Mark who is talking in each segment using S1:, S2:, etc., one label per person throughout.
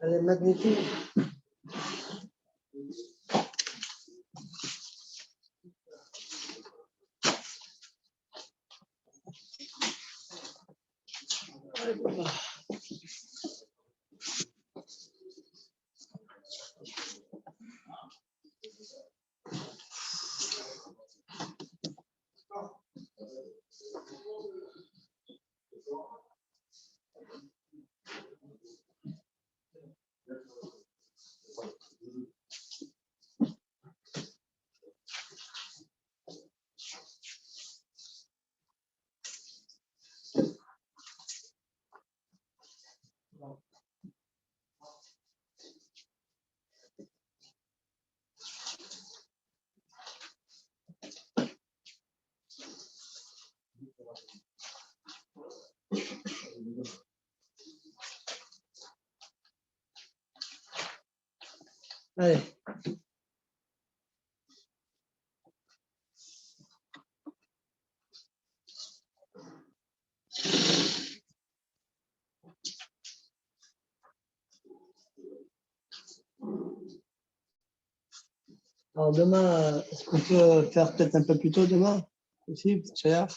S1: Elle est magnifique. Allez. Alors demain, est-ce qu'on peut faire peut-être un peu plus tôt demain? Possible, cher?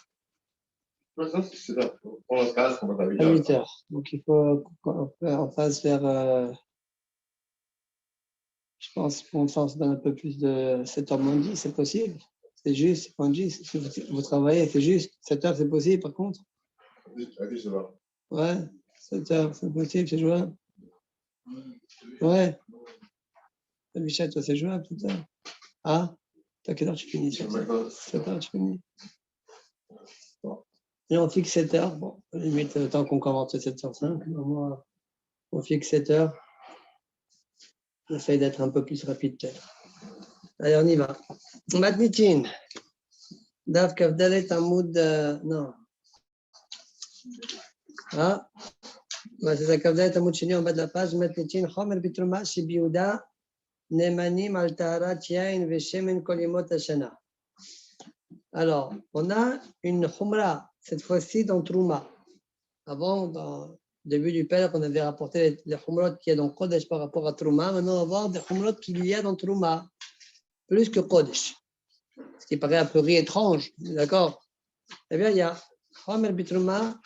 S2: C'est ça. Pour la classe, on va
S1: À 8 heures. Donc il faut qu'on fasse vers, je pense qu'on fasse un peu plus de 7h moins 10, c'est possible? C'est juste, moins 10. Si vous travaillez, c'est juste. 7 heures, c'est possible par contre? Ouais, 7 heures, c'est possible, c'est jouable. Ouais. Michel, toi, c'est jouable tout ça? Ah, à quelle heure tu finis? 7 heures, tu finis. Bon. Et on fixe 7 heures. Bon, limite, le temps qu'on commence à 7h05, moi, on fixe 7 heures. J'essaie d'être un peu plus rapide peut-être. Allez, on y va. Matnitin. Dav Kavdalet Amoud. Non. Ah, c'est ça, Kavdalet Amoud Shini en bas de la page. Matnitin. Chomer Bitruma Shibiuda. Nemanim al Taharat Yain Veshemen Kolimot Hashana. Alors, on a une Khumra, cette fois-ci dans Trouma. Avant, dans le début du Père, on avait rapporté les Khumrot qu'il y a dans Kodesh par rapport à Trouma. Maintenant, on va voir des Khumrot qu'il y a dans Trouma, plus que Kodesh. Ce qui paraît a priori étrange, d'accord? Eh bien, il y a Chomer Bitrouma,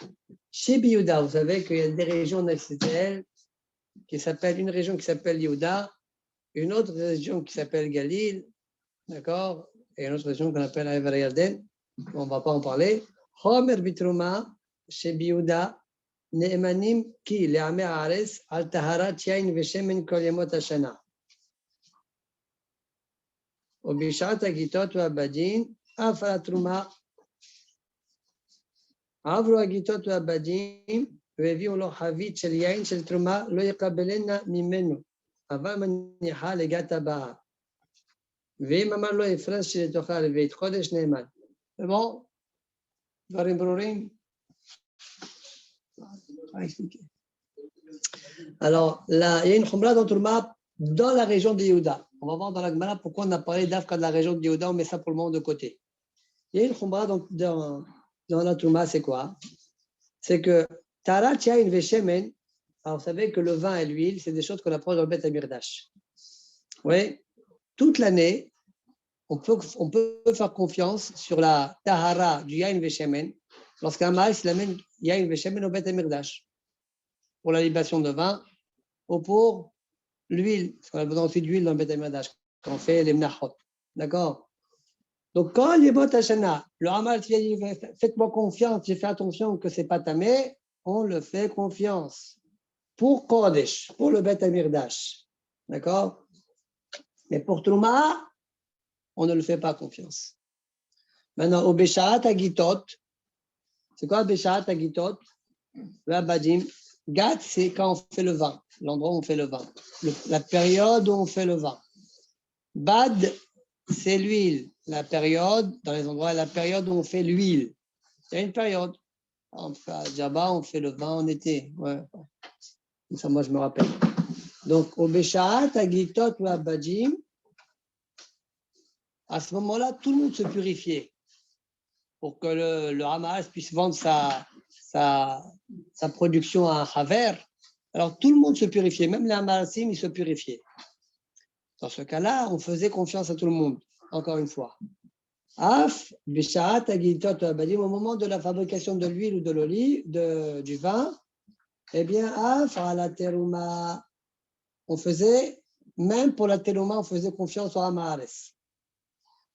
S1: chez Yehuda. Vous savez qu'il y a des régions en Israël qui s'appellent, une région qui s'appelle Yehuda, une autre région qui s'appelle Galil, d'accord? Et une autre région qu'on appelle Aver Yarden. On ne va pas en parler. Chomer Bitrouma, chez Yehuda, Ne'emanim ki le'amei haaretz al taharat yain veshemen kol yemot hashana. ובשעת הגיטות והבדין, אף על התרומה, עברו הגיטות והבדין, והביאו לו חבית של יין של תרומה, לא יקבלנה ממנו, אבל מניחה לגת הבאה. ואם אמר לו הפרש שלתוכה לבית חודש נאמן. ובואו, דברים ברורים. Alors, là, il y a une khumra dans Tourma, dans la région de Yehuda. On va voir dans la Gemara pourquoi on a parlé d'Afka de la région de Yehuda, on met ça pour le moment de côté. Il y a une khumra dans la Tourma, c'est quoi? C'est que Tarat Yain Veshemen, alors vous savez que le vin et l'huile, c'est des choses qu'on approche dans le Beth Amirdash. Oui, toute l'année, on peut faire confiance sur la Tahara du Yain Veshemen lorsqu'un maïs l'amène Yain Veshemen au Beth Amirdash. Pour la libation de vin ou pour l'huile, parce qu'on a besoin aussi d'huile dans le Beth Amidash, quand on fait les mnachot. D'accord? Donc, quand les Yemot Hashana, le Hamal dit faites-moi confiance, j'ai fait attention que ce n'est pas tamé, on le fait confiance. Pour Kodesh, pour le Beth Amidash. D'accord? Mais pour Trouma, on ne le fait pas confiance. Maintenant, au Beshaat Agitot, c'est quoi Beshaat Agitot? La Badim. Gat, c'est quand on fait le vin, l'endroit où on fait le vin, la période où on fait le vin. Bad, c'est l'huile, la période, dans les endroits, la période où on fait l'huile. Il y a une période. On fait à Djaba, on fait le vin en été. Ouais. Ça, moi, je me rappelle. Donc, au Béchaat, Agitot ou Abadim, à ce moment-là, tout le monde se purifiait pour que le Hamas puisse vendre sa production à un Haver. Alors, tout le monde se purifiait, même les Hamasim, ils se purifiaient. Dans ce cas-là, on faisait confiance à tout le monde, encore une fois. Af, Bishaat, Agitot, Abadim, au moment de la fabrication de l'huile ou de l'olive, du vin, eh bien, Af, à la terouma, on faisait, même pour la terouma, on faisait confiance au Hamares.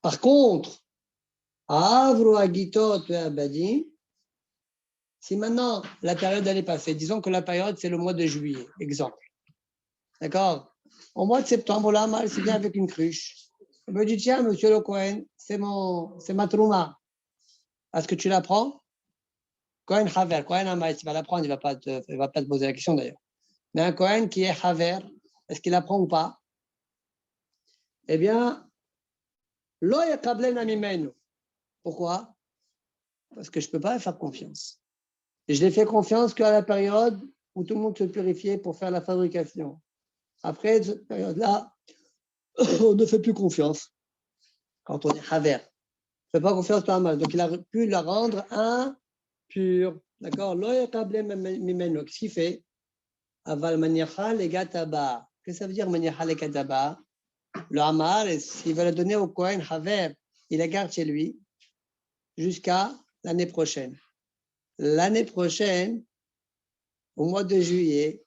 S1: Par contre, Avru, Agitot, Abadim, si maintenant la période elle est passée, disons que la période c'est le mois de juillet, exemple. D'accord? Au mois de septembre, là, mal, c'est bien avec une cruche. Il me dit, tiens, monsieur le Cohen, c'est ma trouma. Est-ce que tu la prends? Cohen Haver, Cohen Amaïs, il va la prendre, il ne va pas te poser la question d'ailleurs. Mais un Cohen qui est Haver, est-ce qu'il la prend ou pas? Eh bien, lo yakablen amimenu. Pourquoi? Parce que je ne peux pas faire confiance. Et je l'ai fait confiance qu'à la période où tout le monde se purifiait pour faire la fabrication. Après cette période-là, on ne fait plus confiance quand on est Haver. On ne fait pas confiance à mal. Donc, il a pu la rendre impure. D'accord? Qu'est-ce qu'il fait? Aval maniacha legataba. Qu'est-ce que ça veut dire maniacha legataba? Le Hamar, s'il va le donner au Kohen Haver, il la garde chez lui jusqu'à l'année prochaine. L'année prochaine, au mois de juillet,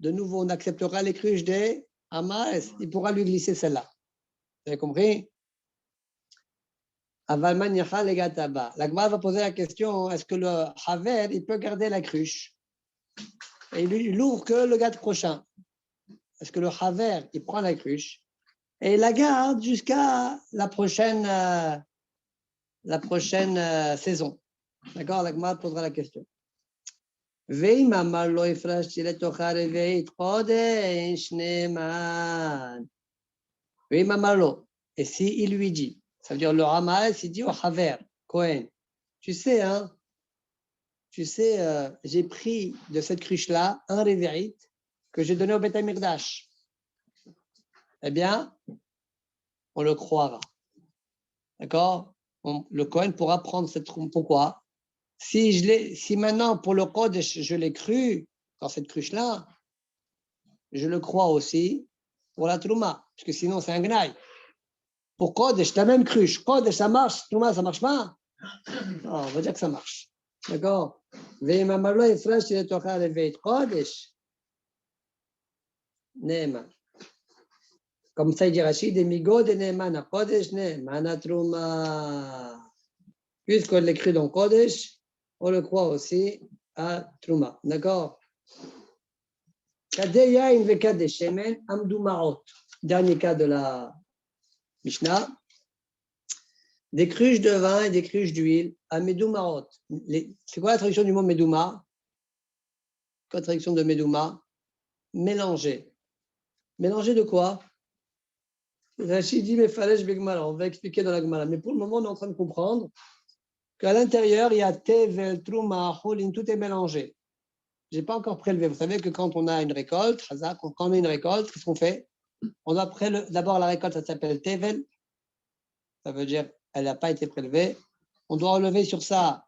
S1: de nouveau, on acceptera les cruches des Hamar. Il pourra lui glisser celle-là. Vous avez compris? Aval maniacha legataba. La Gemara va poser la question, est-ce que le Haver, il peut garder la cruche? Et il l'ouvre que le gars prochain. Est-ce que le Haver, il prend la cruche et il la garde jusqu'à la prochaine saison. D'accord? La Gemara posera la question. Et si il lui dit, ça veut dire le Hamas, il dit au Haver, Cohen, tu sais, j'ai pris de cette cruche-là un révérite que j'ai donné au Beth Amikdash. Eh bien, on le croira. D'accord? Le Cohen pourra prendre cette trompe. Pourquoi? Si maintenant, pour le Kodesh, je l'ai cru dans cette cruche-là, je le crois aussi pour la Trouma, parce que sinon, c'est un gnaï. Pour Kodesh, la même cruche. Kodesh, ça marche. Trouma, ça ne marche pas? Non, on va dire que ça marche. D'accord? Comme ça, il dit Rachid, des migots de Neman Kodesh, Neman Trouma. Puisqu'on l'écrit dans Kodesh, on le croit aussi à Trouma. D'accord? Kadeya inveka de Shemen, Amdou Marot. Dernier cas de la Mishnah. Des cruches de vin et des cruches d'huile à Medou Marot. C'est quoi la traduction du mot Medouma? Quoi la traduction de Medouma? Mélanger. Mélanger de quoi? Rachid dit, mais fallait on va expliquer dans la Gemara. Mais pour le moment, on est en train de comprendre qu'à l'intérieur, il y a Tevel, Trouma, Cholin, tout est mélangé. Je n'ai pas encore prélevé. Vous savez que quand on a une récolte, quand on a une récolte, qu'est-ce qu'on fait? On doit d'abord la récolte, ça s'appelle Tevel. Ça veut dire elle n'a pas été prélevée. On doit enlever sur ça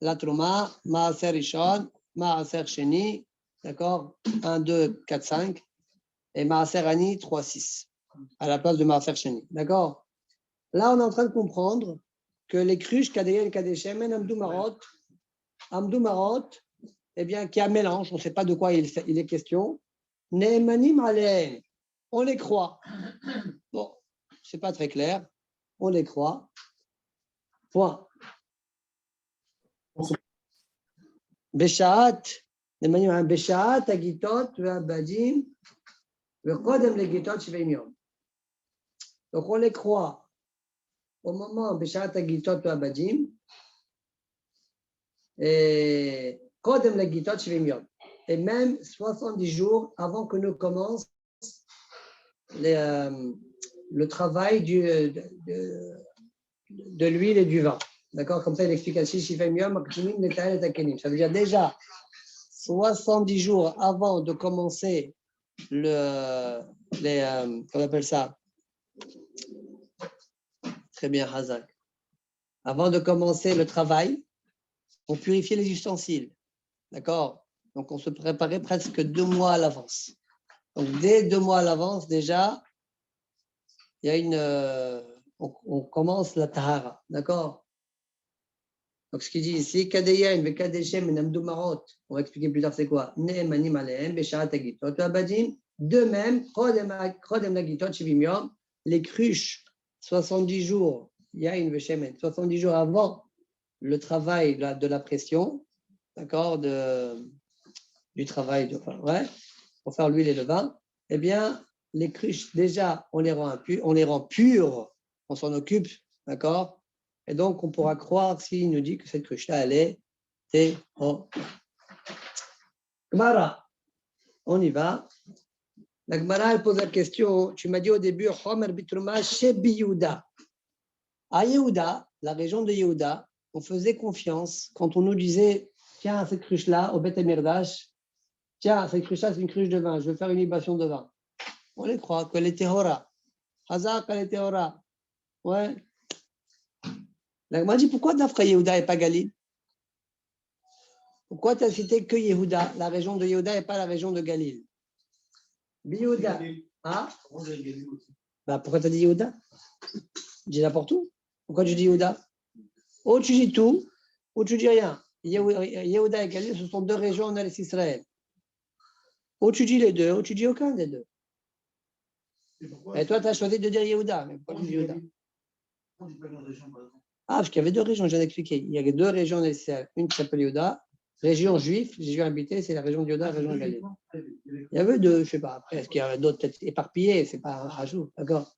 S1: la Trouma, Maaser Rishon, Maaser Sheni, d'accord? 1, 2, 4, 5. Et Maaser Ani, 3, 6. À la place de Maaser Sheni. D'accord? Là, on est en train de comprendre que les cruches Kadeyel, Kadeshemen, Amdou Marot, eh bien, qui a mélange, on ne sait pas de quoi il est question. Neemanim Aleem, on les croit. Bon, ce n'est pas très clair. On les croit. Point. Beshaat, Beshaat, Agitot, Abadim, Kodem les Gitot, Shveim Yom. Donc, on les croit au moment Beshaat, Agitot, Abadim, et Kodem les Gitot, Shveim Yom. Et même 70 jours avant que nous commence le travail de l'huile et du vin. D'accord? Comme ça, il explique ainsi, ça veut dire déjà 70 jours avant de commencer qu'on appelle ça, très bien, Hazak. Avant de commencer le travail, on purifiait les ustensiles. D'accord? Donc, on se préparait presque 2 mois à l'avance. Donc, dès 2 mois à l'avance, déjà, il y a on commence la tahara. D'accord? Donc, ce qu'il dit ici, Kadeyen, Bekadeshem, Namdou Marot, on va expliquer plus tard c'est quoi. Ne'emanim alehem, Besharat Agitot, Abadim, de même, Krodem Nagitot, Shivimiom, les cruches, 70 jours, Yain Veshemen, 70 jours avant le travail de la pression, d'accord, du travail, pour faire l'huile et le vin, eh bien, les cruches, déjà, on les rend pures, on s'en occupe, d'accord? Et donc, on pourra croire s'il nous dit que cette cruche-là, elle est Téhora. Gmara, on y va. La Gmara, elle pose la question, tu m'as dit au début, Homer Bitruma chez Yehuda. À Yehuda, la région de Yehuda, on faisait confiance quand on nous disait, tiens, cette cruche-là, au Beth Emirdash, tiens, cette cruche-là, c'est une cruche de vin, je vais faire une libation de vin. On les croit qu'elle est Téhora. Hazak, elle est Téhora. Ouais. La Gmara dit, pourquoi Dafka Yehuda et pas Galil? Pourquoi tu as cité que Yehuda, la région de Yehuda et pas la région de Galil? Yehuda. Ah? Bah, pourquoi tu as dit Yehuda? Tu dis n'importe où. Pourquoi tu dis Yehuda? Ou tu dis tout, ou tu dis rien. Yehuda et Galil, ce sont 2 régions en Israël. Ou tu dis les deux, ou tu dis aucun des deux. Et toi, tu as choisi de dire Yehuda. Mais pourquoi tu dis Yehuda? Ah, parce qu'il y avait 2 régions, je viens d'expliquer. Il y avait 2 régions en Israël. Une qui s'appelle Yehuda, région juive, j'ai dû habiter, c'est la région de Yehuda, la région de Galil. Il y avait 2, je ne sais pas. Après, est-ce qu'il y avait d'autres peut-être éparpillés? Ce n'est pas un rajout, d'accord?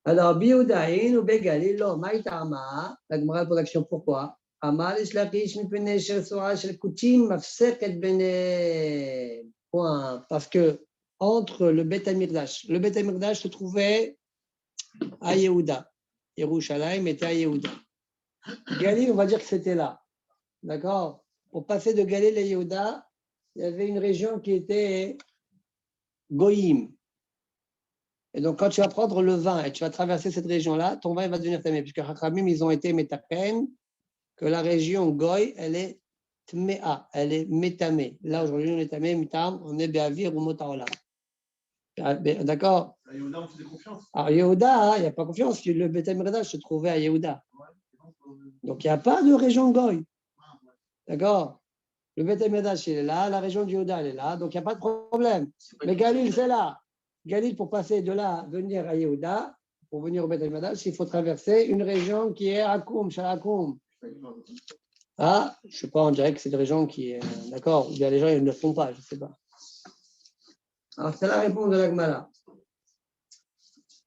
S1: Alors, Biyudaïn ou Begalil, lo, maïtama, la Gemara pose l'action, pourquoi? Amal ishlakish mipene shel sora shel kutim mafseket bene. Point. Parce que entre le Beth Amikdash se trouvait à Yehuda. Yerushalayim était à Yehuda. Galil, on va dire que c'était là. D'accord? Pour passer de Galil à Yehuda, il y avait une région qui était Goïm. Et donc, quand tu vas prendre le vin et tu vas traverser cette région-là, ton vin va devenir tamé. Puisque Chachamim, ils ont été métapen, que la région Goï, elle est tmea, elle est métamée. Là, aujourd'hui, on est tamé, mitam, on est be'avir ou motaola. D'accord?
S3: À Yehuda, on faisait confiance.
S1: Alors, Yehuda, il n'y a pas confiance. Le Beth Amikdash se trouvait à Yehuda. Donc, il n'y a pas de région Goï. D'accord? Le Beth Amikdash, il est là. La région de Yehuda, elle est là. Donc, il n'y a pas de problème. Mais Galil, c'est là. Galil, pour passer de là, venir à Yehuda, pour venir au Beth Amikdash, il faut traverser une région qui est Akoum, Shalakoum. Ah, je ne sais pas, on dirait que c'est une région qui est d'accord, ou bien les gens ils ne le font pas, je ne sais pas. Alors, c'est la réponse de la Gemara.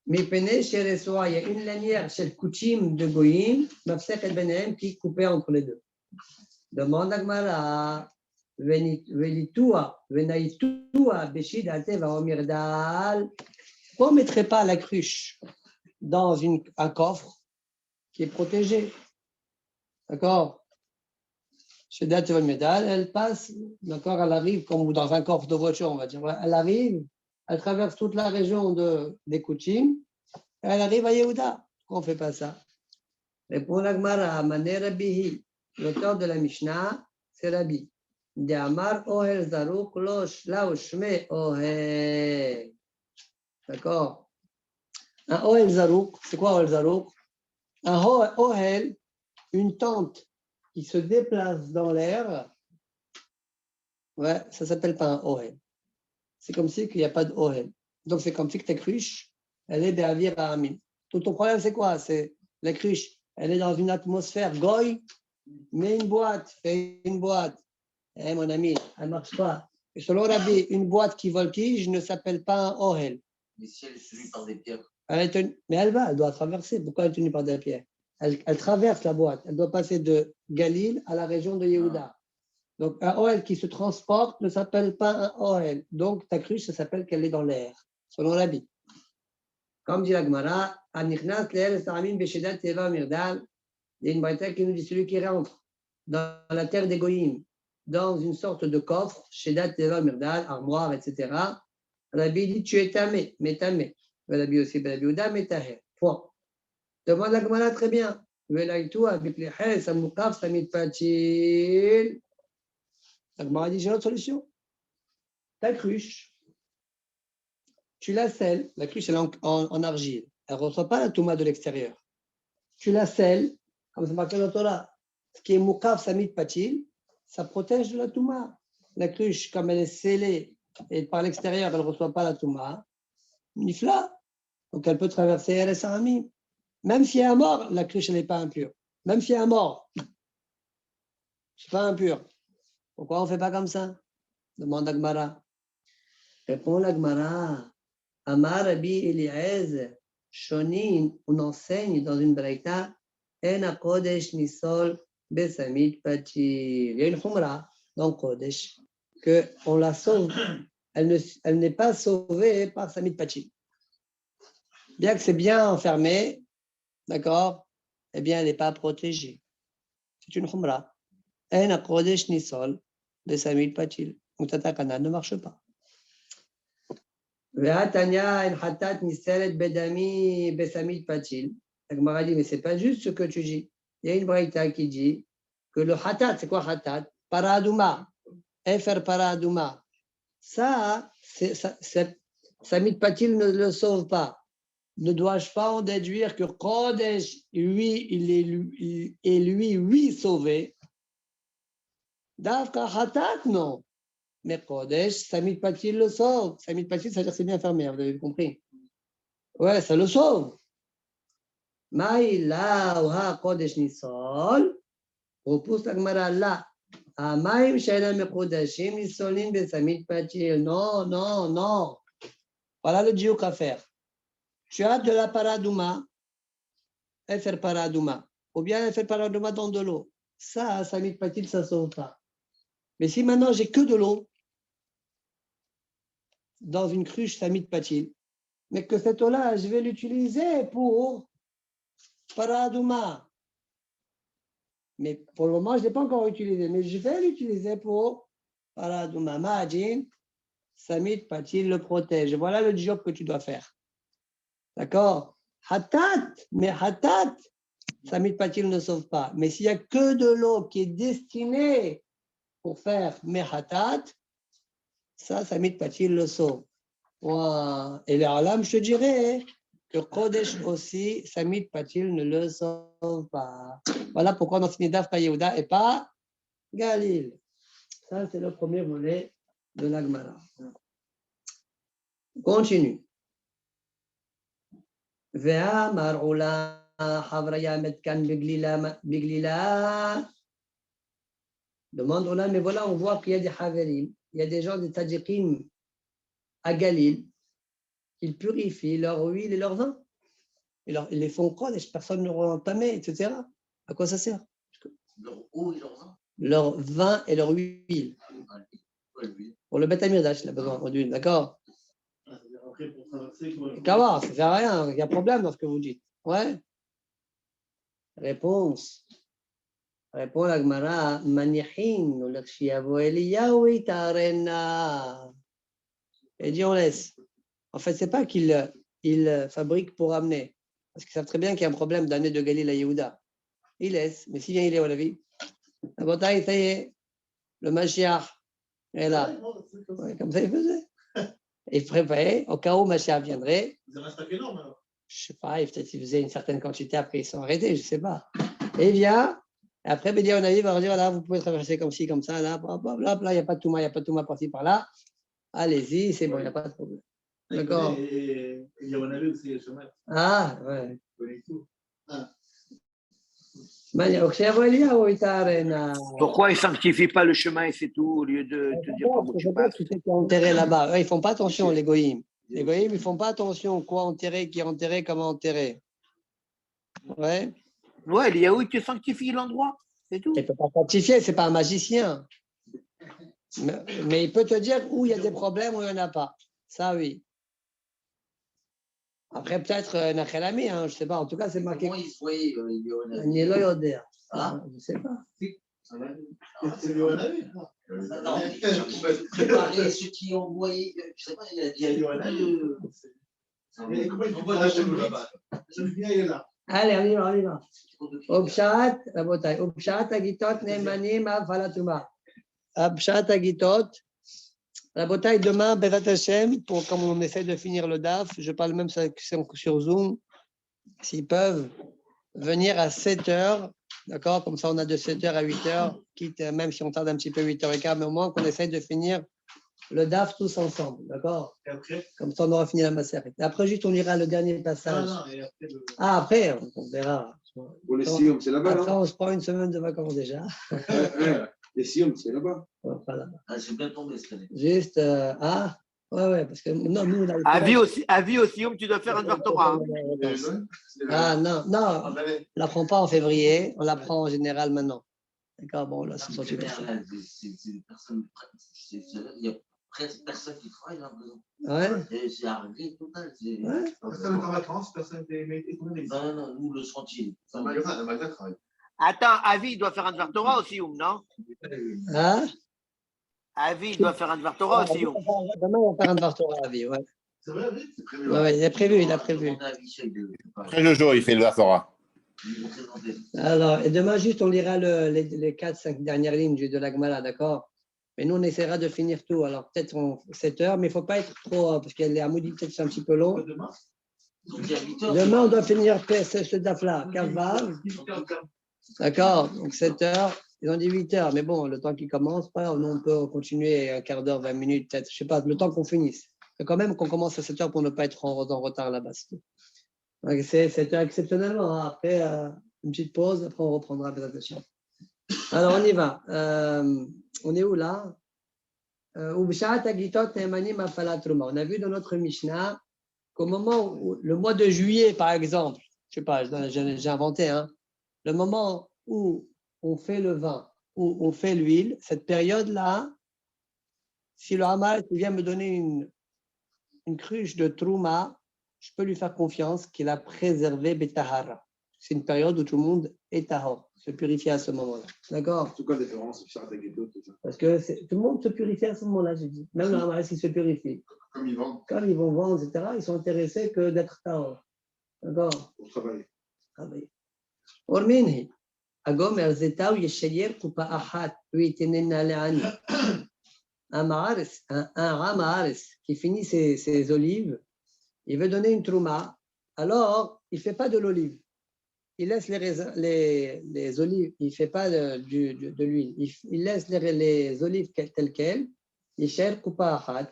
S1: Mais Pene, chez les soirs, il y a une lanière chez le Kouchim de Goïm, Mafsek el Benem, qui coupait entre les deux. Demande à Gemara. Pourquoi on ne mettrait pas la cruche dans un coffre qui est protégé? D'accord? Chez Dateval Medal, elle passe, d'accord, elle arrive comme dans un coffre de voiture, on va dire. Elle arrive, elle traverse toute la région des Kouchim, et elle arrive à Yehuda. Pourquoi on ne fait pas ça? Répond la Gemara, Mané Rabbihi, l'auteur de la Mishnah, c'est Rabbi. D'Amar Ohel Zarouk Losh Laoshme Ohel. D'accord? Un Ohel Zarouk, c'est quoi Ohel Zarouk? Un Ohel, une tente qui se déplace dans l'air, ouais, ça ne s'appelle pas un Ohel. C'est comme si qu'il n'y a pas de Ohel. Donc c'est comme si que ta cruche, elle est d'Avir à Amin. Tout ton problème, c'est quoi? C'est la cruche, elle est dans une atmosphère goy, mais une boîte, fais une boîte. Eh, mon ami, elle ne marche pas. Et selon Rabbi, une boîte qui voltige ne s'appelle pas un Ohel.
S4: Mais si elle est tenue par des pierres.
S1: Mais elle doit traverser. Pourquoi elle est tenue par des pierres? Elle traverse la boîte. Elle doit passer de Galil à la région de Yehuda. Donc, un Ohel qui se transporte ne s'appelle pas un Ohel. Donc, ta cruche, ça s'appelle qu'elle est dans l'air, selon Rabbi. Comme dit la Gemara, Anichnas Leel Saramim Beshedat Teva Mirdal, il y a une braïta qui nous dit celui qui rentre dans la terre des Goïm, dans une sorte de coffre, Shedat Teva Mirdal, armoire, etc. Rabbi dit tu es tamé, mais tamé. Rabbi aussi, Rabbi Ouda, mais taher. Point. Demande la Gemara très bien. Velaïtou avec les hès, Samoukaf, Samit Patil. La Gemara dit j'ai une autre solution. Ta cruche, tu la scelles. La cruche, elle est en argile. Elle ne reçoit pas la touma de l'extérieur. Tu la scelles, comme c'est marqué dans la Torah. Ce qui est Moukaf, Samit Patil, ça protège de la touma. La cruche, comme elle est scellée et par l'extérieur, elle ne reçoit pas la touma, nifla. Donc elle peut traverser El Saramim. Même s'il y a un mort, la cruche n'est pas impure. Même s'il y a un mort, c'est pas impur. Pourquoi on ne fait pas comme ça? Demande à Gmara. Répond la Gmara. Amar Rabbi Eliezer, Shonin, on enseigne dans une braïta, En Kodesh Nisol Besamit Patir. Il y a une khumra dans Kodesh, qu'on la sauve, elle n'est pas sauvée par Samit Patir. Bien que c'est bien enfermé, d'accord, eh bien, elle n'est pas protégée. C'est une khumra. En Kodesh Nisol Besamit Patir. Mutatakana ne marche pas. Ve'atanya en hatat niselet bedami besamit patil. La Gemara dit, mais c'est pas juste ce que tu dis. Il y a une braïta qui dit que le hatat, c'est quoi hatat? Paradouma. Efer paradouma. Ça, samit patil ne le sauve pas. Ne dois-je pas en déduire que Kodesh, lui, il est lui sauvé? Davka hatat, non. Mais Kodesh, Samit Patil le sauve. Samit Patil, ça veut dire que c'est bien fermé, vous avez compris. Ouais, ça le sauve. Maïla, Oha, Kodesh Nisol. Repousse la Gemara là. Amaim, Shaila, Mekodashim, Nisolin, Besamit Patil. Non, non, non. Voilà le diouk à faire. Tu as de la paradouma, faire paradouma. Ou bien faire paradouma dans de l'eau. Ça, Samit Patil, ça ne sauve pas. Mais si maintenant j'ai que de l'eau, dans une cruche Samit Patil, mais que cette eau-là, je vais l'utiliser pour paradouma. Mais pour le moment, je ne l'ai pas encore utilisé, mais je vais l'utiliser pour paradouma. Ma'adjin, Samit Patil le protège. Voilà le job que tu dois faire. D'accord? Hatat, mais hatat, Samit Patil ne sauve pas. Mais s'il n'y a que de l'eau qui est destinée pour faire mehatat, ça, Samit Patil le sauve. Et là, je te dirais que Kodesh aussi, Samit Patil ne le sauve pas. Voilà pourquoi on enseigne Dafka Yehuda et pas Galil. Ça, c'est le premier volet de la Gemara. Continue. Vea mar'ula havraya metkan biglila. Demande Ola, mais voilà, on voit qu'il y a des haverim, il y a des gens, des tadjikim à Galil, ils purifient leur huile et leur vin. Ils les font quoi? Les personnes leur ont entamé, etc. À quoi ça sert?
S4: Leur eau et leur vin.
S1: Leur vin et leur huile. Pour le Beth Amidash, il a besoin d'huile, d'accord? Kawa, ça ne sert à rien, il y a problème dans ce que vous dites. Ouais. Réponse. Répond la Gemara, Manihin, l'Akshiavo Eliyahu Itarena. Et dit on laisse. En fait, ce n'est pas qu'ils fabriquent pour amener. Parce qu'ils savent très bien qu'il y a un problème d'amener de Galil à Yehuda. Ils laissent. Mais si vient il est au Lavi, la bataille, ça y est, le Mashiach est là. Ouais, comme ça, il faisait. Il préparait, au cas où Mashiach viendrait.
S3: Vous avez un stock énorme alors?
S1: Je ne sais pas, peut-être qu'ils faisaient une certaine quantité, après ils sont arrêtés, je ne sais pas. Et il vient, et après, Bédi Onavi va leur dire, voilà, vous pouvez traverser comme ci, comme ça, là, là, il n'y a pas de Touma, il n'y a pas de Touma par-ci, par-là. Allez-y, c'est bon, il n'y a pas de problème. D'accord.
S3: Et Yahonavé aussi, le chemin.
S1: Ah, ouais.
S3: Ah.
S5: Pourquoi ils ne sanctifient pas le chemin et c'est tout, au lieu de te dire comment tu passes?
S1: Tu sais qu'il y a enterré là-bas. Ils ne font pas attention, les goïms. Les goïms, ils ne font pas attention, quoi enterrer, qui enterrer, comment enterrer. Ouais.
S5: Ouais, l'Yahu, il te sanctifie l'endroit, c'est tout.
S1: Il ne peut pas sanctifier, ce n'est pas un magicien. Mais il peut te dire où il y a des problèmes, où il n'y en a pas. Ça, oui. Après, peut-être Nachelami, je ne sais pas. En tout cas, c'est marqué.
S4: Comment ils soient
S1: Nielo Yoder.
S4: Ah,
S1: je ne sais pas.
S3: C'est Yahonavé.
S4: Non, préparer ceux qui ont envoyé, je sais pas, il y a
S1: Allez, on y va. Upshat, rabotai. Upshat agitot nemanim avalatuma. Upshat agitot. Rabotai, demain, Bezat Hashem, comme on essaie de finir le DAF, je parle même sur Zoom, s'ils peuvent venir à 7 heures, d'accord? Comme ça, on a de 7 heures à 8 heures, quitte, même si on tarde un petit peu 8 heures et quart, mais au moins qu'on essaye de finir le DAF tous ensemble, d'accord?
S3: Et après?
S1: Comme ça, on aura fini la massère. Et après, juste, on lira le dernier passage.
S3: Non, et après,
S1: Après, on verra.
S6: Pour les Sioum, c'est là-bas,
S1: Après,
S6: non
S1: on se prend une semaine de vacances déjà.
S6: Les Sioum, c'est là-bas.
S1: Pas là-bas.
S4: Ah, c'est bien tombé cette année.
S1: Juste, ouais, parce que non, nous, on a
S5: Avis aussi, tu dois faire un Dvar Torah.
S1: Ah, non, on ne l'apprend pas en février, on l'apprend en général maintenant. D'accord, bon, là, c'est sorti comme ça.
S4: Il y a presque personne qui travaille là.
S1: Ouais.
S4: C'est arrêté total.
S1: Ouais.
S3: personne n'est en vacances, personne n'est économique.
S4: Non, nous, le sentier.
S2: Le magasin travaille.
S5: Attends, Avi, il doit faire un Dvar Torah aussi, non?
S1: Hein?
S5: Avi, il doit faire un Dvar Torah aussi.
S1: Demain, on va faire un Dvar Torah à vie, ouais.
S3: C'est vrai, oui.
S2: C'est prévu.
S1: Ouais, il a prévu.
S7: Après le jour, il fait le Torah.
S1: Alors, et demain, juste, on lira les 4-5 dernières lignes de la Gemara, d'accord? Mais nous, on essaiera de finir tout. Alors, peut-être 7 heures, mais il ne faut pas être trop, parce qu'il y a Amoudi, peut-être c'est un petit peu long. Demain, on doit finir ce DAF-là, Kavav. D'accord? Donc, 7 heures. Ils ont dit 8 heures, mais bon, le temps qui commence, pas, nous, on peut continuer un quart d'heure, 20 minutes, peut-être, je ne sais pas, le temps qu'on finisse. Mais quand même qu'on commence à 7 heures pour ne pas être en retard là-bas. Donc, c'est 7 heures exceptionnellement. Hein. Après, une petite pause, après, on reprendra. Alors, on y va. On est où là? On a vu dans notre Mishnah qu'au moment où, le mois de juillet, par exemple, je ne sais pas, j'ai inventé, hein, le moment où on fait le vin, où on fait l'huile, cette période-là, si le Hamas vient me donner une cruche de Trouma, je peux lui faire confiance qu'il a préservé Betahara. C'est une période où tout le monde est tahor, se purifie à ce moment-là. D'accord?
S6: C'est quoi la différence tout ça?
S1: Parce que tout le monde se purifie à ce moment-là, j'ai dit. Même le Hamas, il se purifie.
S2: Comme ils vendent.
S1: Quand ils vont vendre, etc., ils sont intéressés que d'être tahor. D'accord?
S6: Pour travailler.
S1: Orminhi. Agomer zetaou yeshayer kupa ahat uitenena le'ani. Un ramaharis qui finit ses olives, il veut donner une trouma, alors il ne fait pas de l'olive. Il laisse les olives, il ne fait pas de l'huile. Il laisse les olives telles quelles. Il cherche coupa achat.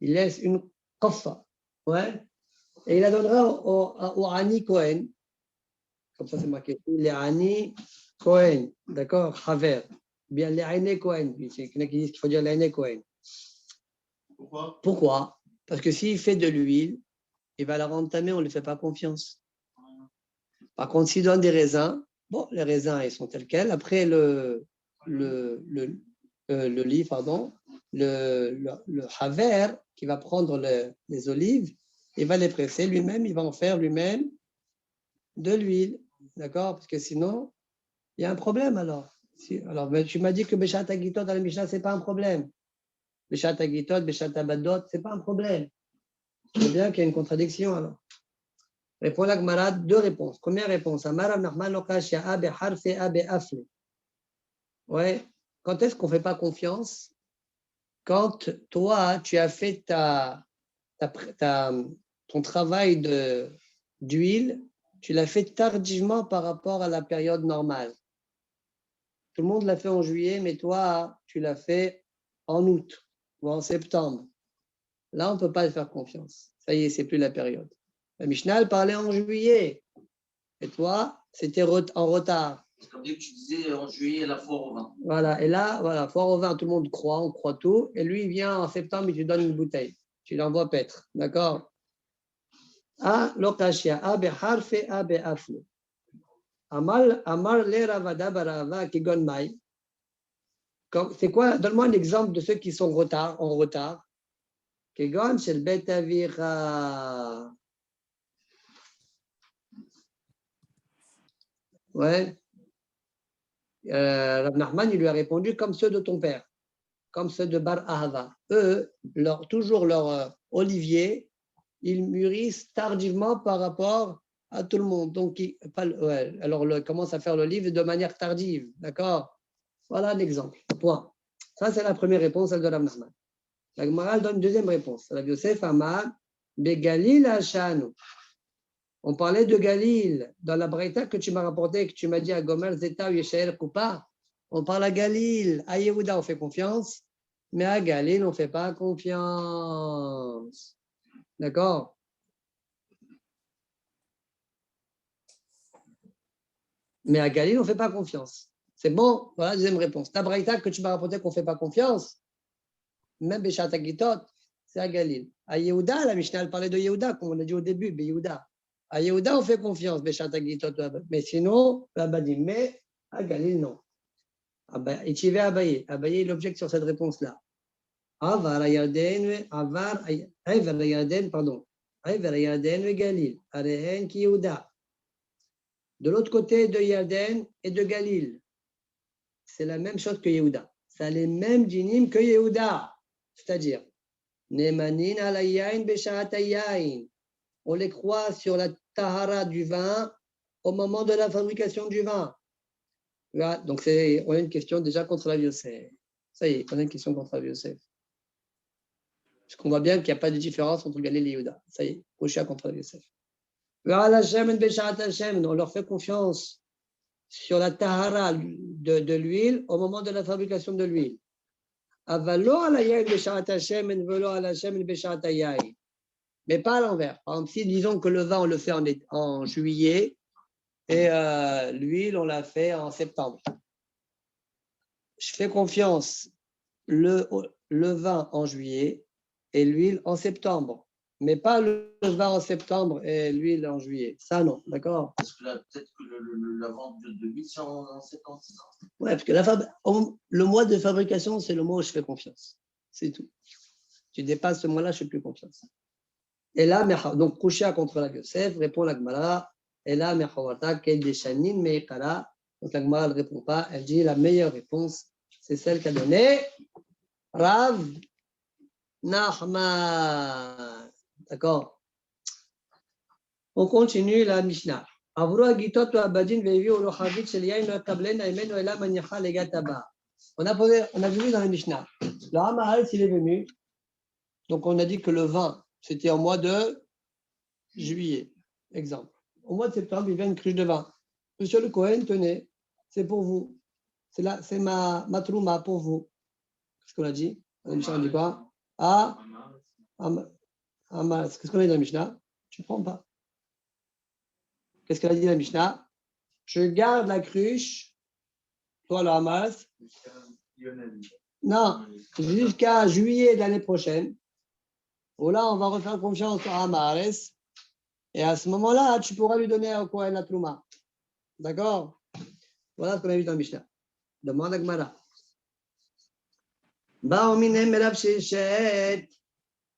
S1: Il laisse une koffa. Ouais. Et il la donnera au Ani Cohen. Comme ça, c'est marqué. Les Ani Cohen. D'accord? Haver. Bien, les Ani Cohen. Il y en a qui disent qu'il faut dire les Ani Cohen. Pourquoi? Parce que s'il fait de l'huile, il va la rentamer, on ne lui fait pas confiance. Par contre, s'il donne des raisins, bon, les raisins, ils sont tels quels. Après, le livre, pardon, le haver, qui va prendre les olives, il va les presser lui-même, il va en faire lui-même de l'huile. D'accord? Parce que sinon, il y a un problème alors. Alors, tu m'as dit que Beshat Agitot dans le Mishnah, ce n'est pas un problème. Beshat Agitot, Beshat Abadot, ce n'est pas un problème. Je veux bien qu'il y ait une contradiction alors. Répond la Gemara, 2 réponses. Première réponse, Amarav Nachman Lokashia Abe Harfe Abe Afle. Ouais. Quand est-ce qu'on ne fait pas confiance? Quand toi, tu as fait ton travail d'huile, tu l'as fait tardivement par rapport à la période normale. Tout le monde l'a fait en juillet, mais toi, tu l'as fait en août ou en septembre. Là, on ne peut pas te faire confiance. Ça y est, ce n'est plus la période. La Mishnah, elle parlait en juillet. Et toi, c'était en retard.
S4: C'est comme que tu disais en juillet, la foire au vin.
S1: Voilà. Et là, voilà, foire au vin, tout le monde croit, on croit tout. Et lui, il vient en septembre, il te donne une bouteille. Tu l'envoies paître. D'accord? Ah, lokashia, abe harfe, abe afle. Amar le ravada barava kigon mai. C'est quoi? Donne-moi un exemple de ceux qui sont en retard. Kigon shel bet avira. Ouais. Rav Nachman, il lui a répondu comme ceux de ton père. comme ceux de Bar Ahava. Eux, toujours leur olivier, ils mûrissent tardivement par rapport à tout le monde. Donc, alors, ils commencent à faire l'olive de manière tardive. D'accord? Voilà un exemple. Point. Ça, c'est la première réponse, celle de Rav Nachman. La Gemara donne une deuxième réponse. Rav Yosef Amar, Begalil Hashanu. On parlait de Galil dans la Braïta que tu m'as rapporté, que tu m'as dit à Gomer, Zeta ou Yeshael Koupa. On parle à Galil. À Yehuda, on fait confiance, mais à Galil, on ne fait pas confiance. D'accord? Mais à Galil, on ne fait pas confiance. C'est bon? Voilà la deuxième réponse. Ta Braïta que tu m'as rapporté qu'on ne fait pas confiance, même Béchat Agitot, c'est à Galil. À Yehuda, la Mishnah, elle parlait de Yehuda, comme on a dit au début, Yehuda. À Yehuda, on fait confiance, Béchat Agitot, mais sinon, Abadim. Mais à Galil, non. Ichivé Abaye. Abaye, il objecte sur cette réponse-là. Avar Ayaden, Avar Ayaden, pardon. Avar Ayaden, Galil. Arehen ki Yehuda. De l'autre côté de Yarden et de Galil, c'est la même chose que Yehuda. Ça a les mêmes dinim que Yehuda. C'est-à-dire, Nemanin alayain besharat ayain. On les croit sur la tahara du vin au moment de la fabrication du vin. Là, donc, on a une question déjà contre la Yosef. Ça y est, on a une question contre la Yosef. Parce qu'on voit bien qu'il n'y a pas de différence entre Galil et Yehuda. Ça y est, Rocha contre la Yosef. On leur fait confiance sur la tahara de l'huile au moment de la fabrication de l'huile. Mais pas à l'envers. Par exemple, si disons que le vin, on le fait en juillet et l'huile, on l'a fait en septembre. Je fais confiance le vin en juillet et l'huile en septembre. Mais pas le vin en septembre et l'huile en juillet. Ça, non. D'accord?
S4: Parce que peut-être que la vente de l'huile, c'est en septembre, c'est ça?
S1: Oui, parce que le mois de fabrication, c'est le mois où je fais confiance. C'est tout. Tu dépasses ce mois-là, je ne fais plus confiance. Et là, donc, Koucha contre la Yosef, répond la Gemara. Et là, Mechawata, Kel Deshanin, Meikara. Donc, la Gemara ne répond pas. Elle dit la meilleure réponse, c'est celle qu'a donnée Rav Nachman. D'accord? On continue la Mishnah. On a vu dans la Mishnah. Le Hamaharetz, il est venu. Donc, on a dit que le vin, c'était au mois de juillet. Exemple. Au mois de septembre, il vient une cruche de vin. Monsieur le Cohen, tenez, c'est pour vous. C'est ma trouma pour vous. Qu'est-ce qu'on a dit? La Mishnah, on dit quoi? Qu'est-ce qu'on a dit dans la Mishnah? Tu ne prends pas. Qu'est-ce qu'elle a dit la Mishnah? Je garde la cruche, toi le Hamas. Non, jusqu'à juillet de l'année prochaine. Où là, on va refaire confiance au Hamas. Et à ce moment-là, tu pourras lui donner au Kohen la Trouma. D'accord? Voilà ce qu'on a vu dans la Mishnah. Demande à Gmara.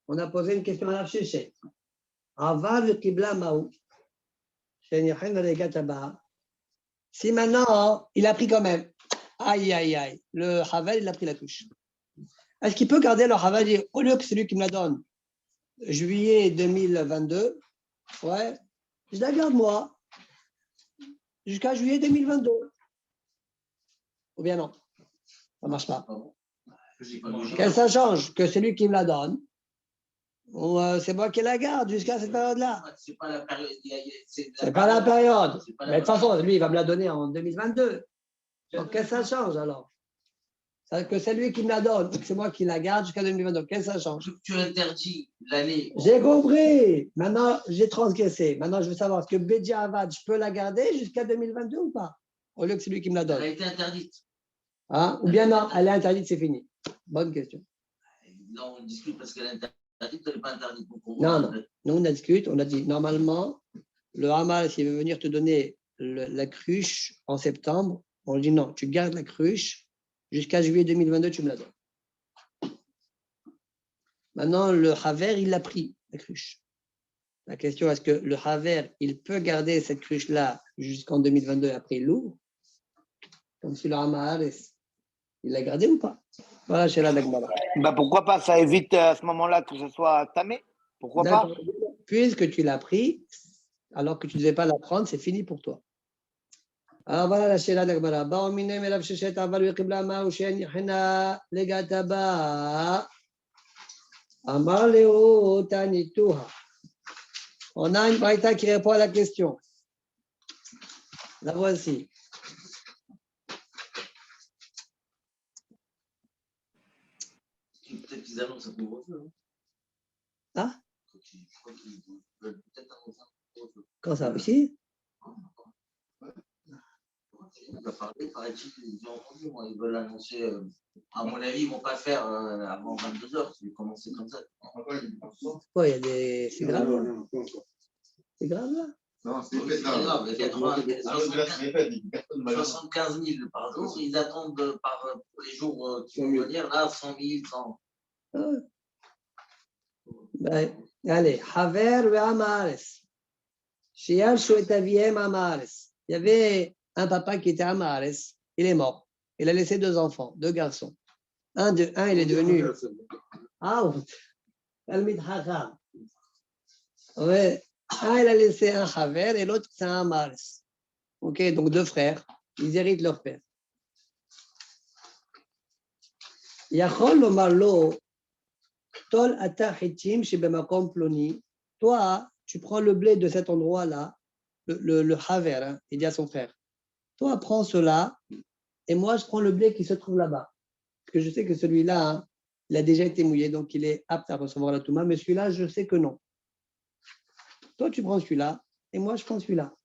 S1: On a posé une question à Rav Sheshet. Avav Kibla Maou. Si maintenant, il a pris quand même, aïe, aïe, aïe, le Havel, il a pris la touche. Est-ce qu'il peut garder le Havel au lieu que celui qui me la donne, juillet 2022, ouais, je la garde moi, jusqu'à juillet 2022. Ou bien non, ça ne marche pas. Qu'est-ce que ça change? Que celui qui me la donne, c'est moi qui la garde jusqu'à cette période-là.
S4: C'est pas la période.
S1: C'est pas la période. Mais de toute façon, lui, il va me la donner en 2022. Donc, qu'est-ce que ça change alors? Que c'est lui qui me la donne, c'est moi qui la garde jusqu'à 2022. Qu'est-ce que ça change?
S4: Tu interdis l'année.
S1: J'ai compris. Maintenant, j'ai transgressé. Maintenant, je veux savoir, est-ce que Bédia Avad, je peux la garder jusqu'à 2022 ou pas? Au lieu que c'est lui qui me la donne.
S4: Elle a été interdite.
S1: Hein? Ou bien non, elle est interdite, c'est fini. Bonne question.
S4: Non, on discute parce qu'elle est interdite, elle n'est pas interdite.
S1: Non. Nous, on a discuté, on a dit, normalement, le Hamal, s'il veut venir te donner la cruche en septembre, on dit non, tu gardes la cruche jusqu'à juillet 2022, tu me la donnes. Maintenant, le Haver, il l'a pris, la cruche. La question, est-ce que le Haver, il peut garder cette cruche-là jusqu'en 2022 et après il l'ouvre? Comme si le Hamal, il l'a gardé ou pas? Voilà, chez la Dagmara.
S5: Bah, pourquoi pas? Ça évite à ce moment-là que ce soit tamé. Pourquoi pas?
S1: D'accord. Puisque tu l'as pris, alors que tu ne devais pas la prendre, c'est fini pour toi. Alors voilà la Sheila d'Agmara. Baomine melav sheshet aval v'qibla ma ushen yichna legataba. Amar leo tanituha. On a une braïta qui répond à la question. La voici.
S4: Peut-être qu'ils annoncent un couvre-feu.
S1: Ah,
S4: Je crois qu'ils veulent peut-être annoncer un couvre-feu.
S1: quand ça aussi?
S4: On a parlé, paraît-il, j'ai entendu, moi, ils veulent annoncer, à mon avis, ils ne vont pas le faire avant 22h, ils vont commencer comme ça.
S1: Ouais, il y a des. C'est grave.
S6: Non, non, pas encore.
S1: C'est grave là.
S2: Non, c'est
S4: Oui, c'est
S2: fait
S4: grave, il y a
S2: 75
S4: 75 000 par jour, ils attendent pour les jours qui vont venir, là, 100 000, 100.
S1: Ben, allez, Haver ve Amares. Shiashu et Aviem Amares. Il y avait un papa qui était Amares. Il est mort. Il a laissé 2 enfants, 2 garçons. Un, il est devenu. Ah, Talmid Hacham. Ouais. Un, il a laissé un Haver et l'autre, c'est un Amares. Ok, donc 2 frères. Ils héritent leur père. Yachol lomar lo. Tol ata hitim shebemakom ploni. Toi, tu prends le blé de cet endroit-là, le haver, hein, il dit à son frère. Toi, prends cela, et moi, je prends le blé qui se trouve là-bas. Parce que je sais que celui-là, hein, il a déjà été mouillé, donc il est apte à recevoir la touma, mais celui-là, je sais que non. Toi, tu prends celui-là, et moi, je prends celui-là.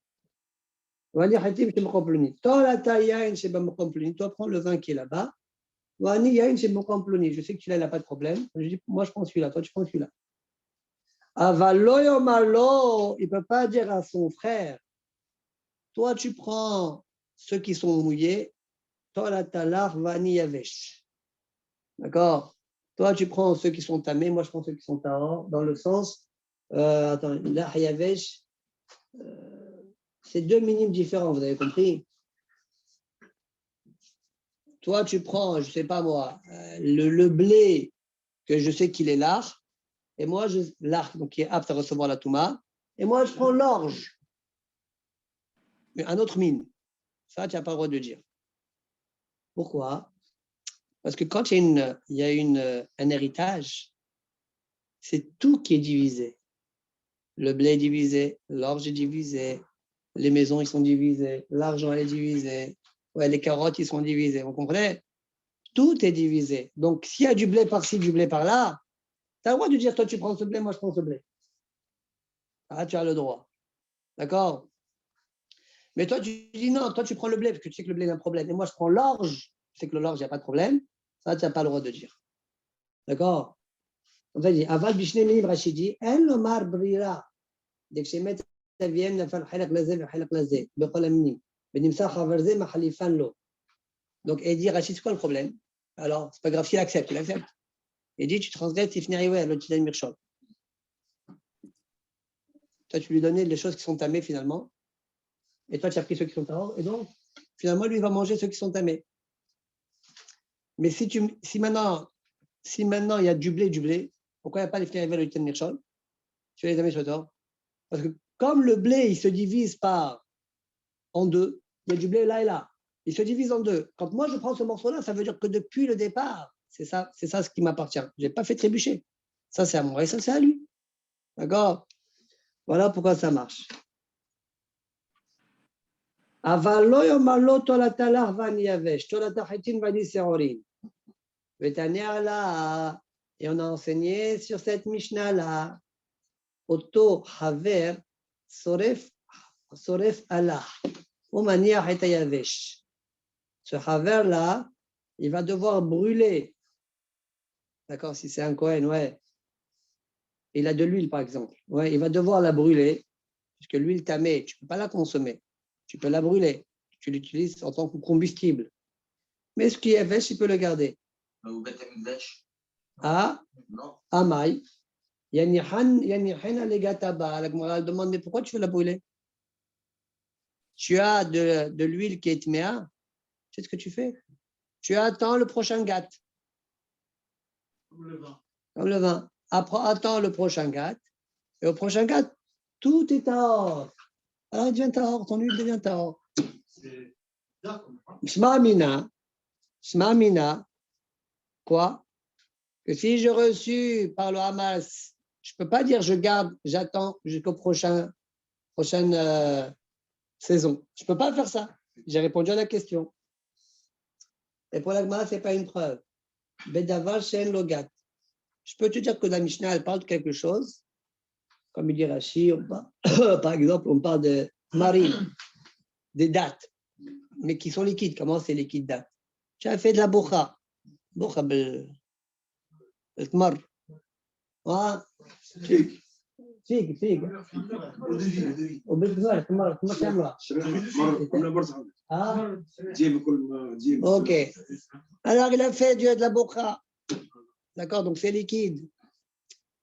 S1: On va dire hitim shebemakom ploni. Tol ata yain shebemakom ploni. Toi, prends le vin qui est là-bas. Wani yain shebemakom ploni. Je sais que celui-là, il n'a pas de problème. Je dis, moi, je prends celui-là, toi, tu prends celui-là. Avaloyo malo, il ne peut pas dire à son frère, toi tu prends ceux qui sont mouillés, toi la talar vani yavesh. D'accord? Toi tu prends ceux qui sont tamés, moi je prends ceux qui sont tahor, dans le sens, attends, la yavesh, c'est 2 minimes différents, vous avez compris? Toi tu prends, je ne sais pas moi, le blé que je sais qu'il est lard, et moi, l'arc, donc qui est apte à recevoir la touma, et moi, je prends l'orge, mais un autre mine. Ça, tu n'as pas le droit de dire. Pourquoi? Parce que quand il y a un héritage, c'est tout qui est divisé. Le blé est divisé, l'orge est divisé, les maisons, ils sont divisés, l'argent est divisé, ouais, les carottes, ils sont divisés. Vous comprenez? Tout est divisé. Donc, s'il y a du blé par-ci, du blé par-là, tu as le droit de dire, toi, tu prends ce blé, moi, je prends ce blé. Ah, tu as le droit. D'accord? Mais toi, tu dis non, toi, tu prends le blé parce que tu sais que le blé a un problème. Et moi, je prends l'orge, je sais que l'orge, il n'y a pas de problème. Ça, tu n'as pas le droit de dire. D'accord? On va dire, Aval Bishne Minim Rachidi, En Lomar Brira, dès que je mets ta vienne, Nafal Halak Lazé, Halak Lazé, Bekol Aminim, Benimsa Khavarze, Mahalifan Lo. Donc, il dit, Rachid, c'est quoi le problème? Alors, c'est pas grave, s'il accepte, il accepte. Il dit, tu transgresses, il finit arrivé à l'Otidal Mirchol. Toi, tu lui donnais les choses qui sont tamées finalement. Et toi, tu as pris ceux qui sont tahor. Et donc, finalement, lui, il va manger ceux qui sont tamés. Mais si maintenant, il y a du blé, pourquoi il n'y a pas les finir le Mirchol? Tu les as mis sur tort. Parce que comme le blé, il se divise en 2, il y a du blé là et là. Il se divise en 2. Quand moi, je prends ce morceau-là, ça veut dire que depuis le départ, c'est ça ce qui m'appartient. Je n'ai pas fait trébucher. Ça, c'est à moi et ça, c'est à lui. D'accord? Voilà pourquoi ça marche. Avaloyo malo tolatalar vani yavesh, tolatachitin vani seorin. Vetanea et on a enseigné sur cette Mishnah-là. Oto haver soref Allah. Omania et yavesh. Ce haver-là, il va devoir brûler. D'accord, si c'est un Kohen, ouais. Il a de l'huile, par exemple. Ouais, il va devoir la brûler, puisque l'huile tamée, tu ne peux pas la consommer. Tu peux la brûler. Tu l'utilises en tant que combustible. Mais ce qui est vêche, il peut le garder.
S4: Ou bête à Mikdash?
S1: Ah,
S4: Non.
S1: Amaï. Yanihan alegataba. La Gemara demande, mais pourquoi tu veux la brûler? Tu as de l'huile qui est tméa. Tu sais ce que tu fais? Tu attends le prochain gâte.
S3: Comme le vin.
S1: Comme le vin. Après, attends le prochain gâte. Et au prochain gâte, tout est tahor. Alors il devient tahor, ton huile devient tahor.
S3: C'est bizarre comme vin.
S1: Shma Amina, quoi? Que si je reçus par le Hamas, je ne peux pas dire je garde, j'attends jusqu'au prochaine saison. Je ne peux pas faire ça. J'ai répondu à la question. Et pour l'Agmara, ce n'est pas une preuve. Bedavar Shen Logat. Je peux te dire que la Mishnah, elle parle de quelque chose, comme il dit Rashi, par exemple, on parle de marine, des dates, mais qui sont liquides. Comment c'est liquide date? Tu as fait de la bocha. Bocha, التمر فيك
S3: Le devis.
S1: وبالتمر التمر كامله Ok. Alors il a fait de la bocha. D'accord, donc c'est liquide.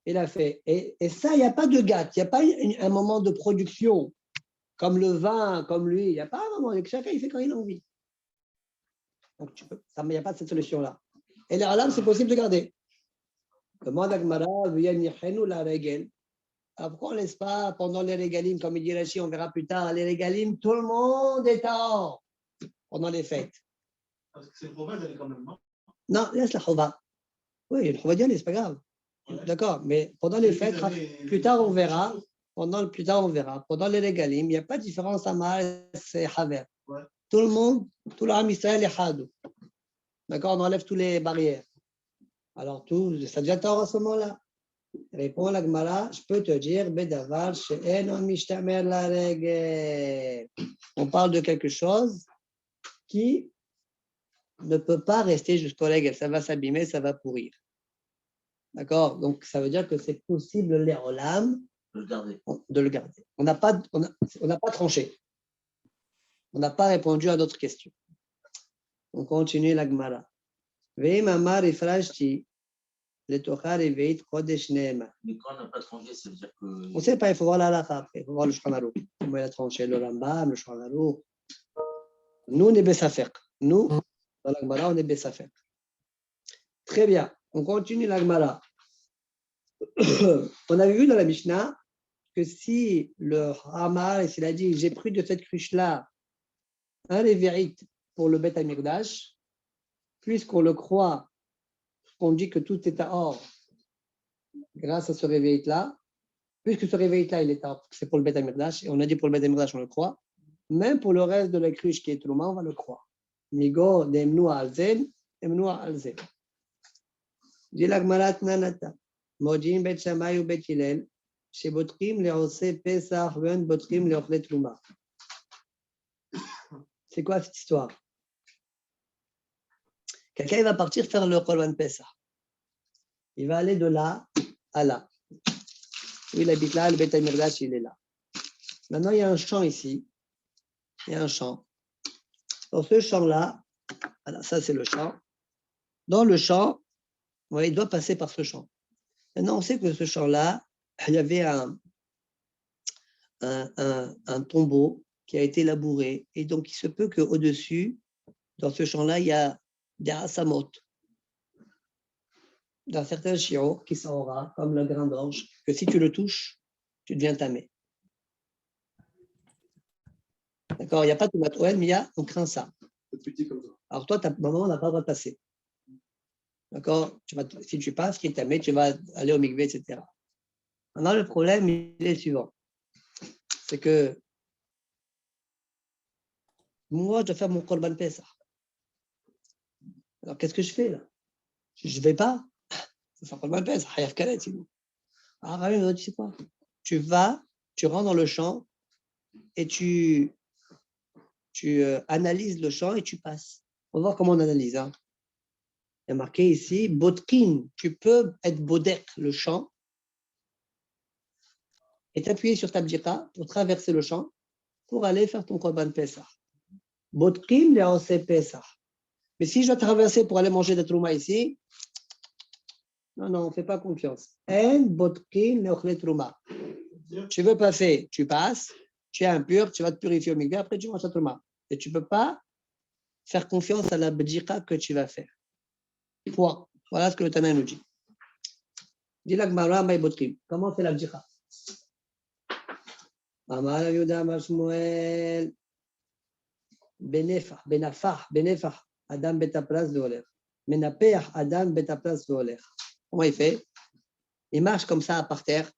S1: Il a fait. Et ça, il n'y a pas de gâte. Il n'y a pas un moment de production comme le vin, comme lui. Il n'y a pas un moment. Chacun, il fait quand il a envie. Donc, il n'y a pas de cette solution-là. Et les halal, c'est possible de garder. Demande à Gmara, la règle. Alors pourquoi on ne laisse pas pendant les régalim, comme il dit Rashi, on verra plus tard, les régalim, tout le monde est en pendant les fêtes.
S3: Parce que c'est le prophète, elle est quand même morte.
S1: Non, laisse la chova. Oui, le chova d'y aller, c'est pas grave.
S3: Ouais.
S1: D'accord, mais pendant les fêtes, plus tard on verra. Pendant les régalim, il n'y a pas de différence à Maas et Haver.
S3: Ouais.
S1: Tout le monde, tout le Ham Israël est Hadou. D'accord, on enlève toutes les barrières. Alors, ça devient tard à ce moment-là. Répond la Gemara, je peux te dire, Bedavar, she'en mishtamer la règle. On parle de quelque chose qui ne peut pas rester jusqu'au règle. Ça va s'abîmer, ça va pourrir. D'accord? Donc, ça veut dire que c'est possible, les olam, de le garder. On n'a pas tranché. On n'a pas répondu à d'autres questions. On continue la Gemara. Veim amar ifrashti.
S4: Mais quand on n'a pas tranché, ça veut dire que.
S1: On ne sait pas, il faut voir la halakha après, il faut voir le Shulchan Aruch. Comment il a tranché le Rambam, le Shulchan Aruch. Nous, on est Bessafek. Nous, dans la Gemara, on est Bessafek. Très bien, on continue la Gemara. On avait vu dans la Mishnah que si le Hamal, s'il a dit j'ai pris de cette cruche-là un révérit pour le Beth Amikdash, puisqu'on le croit, on dit que tout est à or grâce à ce réveil-là, puisque ce réveil-là, il est à or, c'est pour le Beth Amikdash, et on a dit pour le Beth Amikdash, on le croit, même pour le reste de la cruche qui est Trouma, on va le croire. Nigo demnoua alzen, demnoua alzen. Dit la Gemara Tnanata, Modjin Bet Shammai ou Bet Hillel, שבוטחים לעושי פסח ואין בוטחים לאוכלי תרומה. C'est quoi cette histoire? Quelqu'un va partir faire le Korban Pessah. Il va aller de là à là. Où il habite là, le Beth Amikdash, il est là. Maintenant, il y a un champ ici. Il y a un champ. Dans ce champ-là, voilà, ça c'est le champ. Dans le champ, ouais, il doit passer par ce champ. Maintenant, on sait que ce champ-là, il y avait un tombeau qui a été labouré. Et donc, il se peut qu'au-dessus, dans ce champ-là, il y a des hasamot, d'un certain chiot qui s'aura, comme le grain d'orge, que si tu le touches, tu deviens tamé. D'accord? Il n'y a pas de matouel, mais on craint ça. Alors toi, ta maman n'a pas le droit de passer. D'accord? Si tu passes, qui est tamé, tu vas aller au mikvé, etc. Maintenant, le problème, il est le suivant. C'est que moi, je dois faire mon Korban Pessah. Alors, qu'est-ce que je fais là? Je ne vais pas. C'est un Korban Pessah. Hayaf Kalet, sinon. Ah, oui, tu sais quoi? Tu rentres dans le champ et tu analyses le champ et tu passes. On va voir comment on analyse. Hein. Il y a marqué ici, Bodkin. Tu peux être Bodek, le champ, et t'appuyer sur ta bdika pour traverser le champ pour aller faire ton Korban Pessah. Bodkim le'oseh Pessah. Mais si je dois traverser pour aller manger de trouma ici, non, on ne fait pas confiance. En bodkim le'ochle trouma. Tu veux passer, tu passes, tu es impur, tu vas te purifier au mikvé, après tu manges la trouma. Et tu ne peux pas faire confiance à la bdika que tu vas faire. Point. Voilà ce que le Tana nous dit. Dis la Gemara, Maïbotrim. Comment c'est la bdika? Amar Yuda Amar Shmuel. Benafah, Adam betaplas veoler. Menapeach, Adam betaplas veoler. Comment il fait? Il marche comme ça par terre.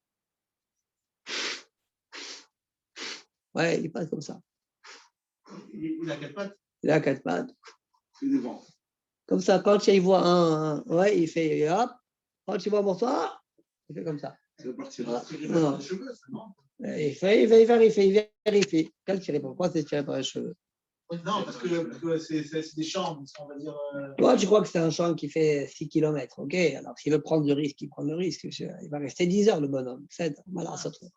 S1: Ouais, il passe comme ça.
S3: Il a 4 pattes.
S1: Il a 4 pattes.
S6: C'est devant.
S1: Comme ça, quand il voit ouais, il fait hop. Quand il voit un morceau, il fait comme ça.
S6: Ça va partir.
S1: Voilà.
S3: C'est
S1: Non.
S3: par les cheveux, ça, non?
S1: Il vérifie. Quel tiré pour quoi c'est tiré par les cheveux?
S3: Non, parce que c'est des chambres, on va dire.
S1: Toi, tu crois que c'est un champ qui fait 6 km, ok? Alors, s'il veut prendre le risque, il prend le risque. Il va rester 10 heures, le bonhomme. 7, voilà, ça trouve.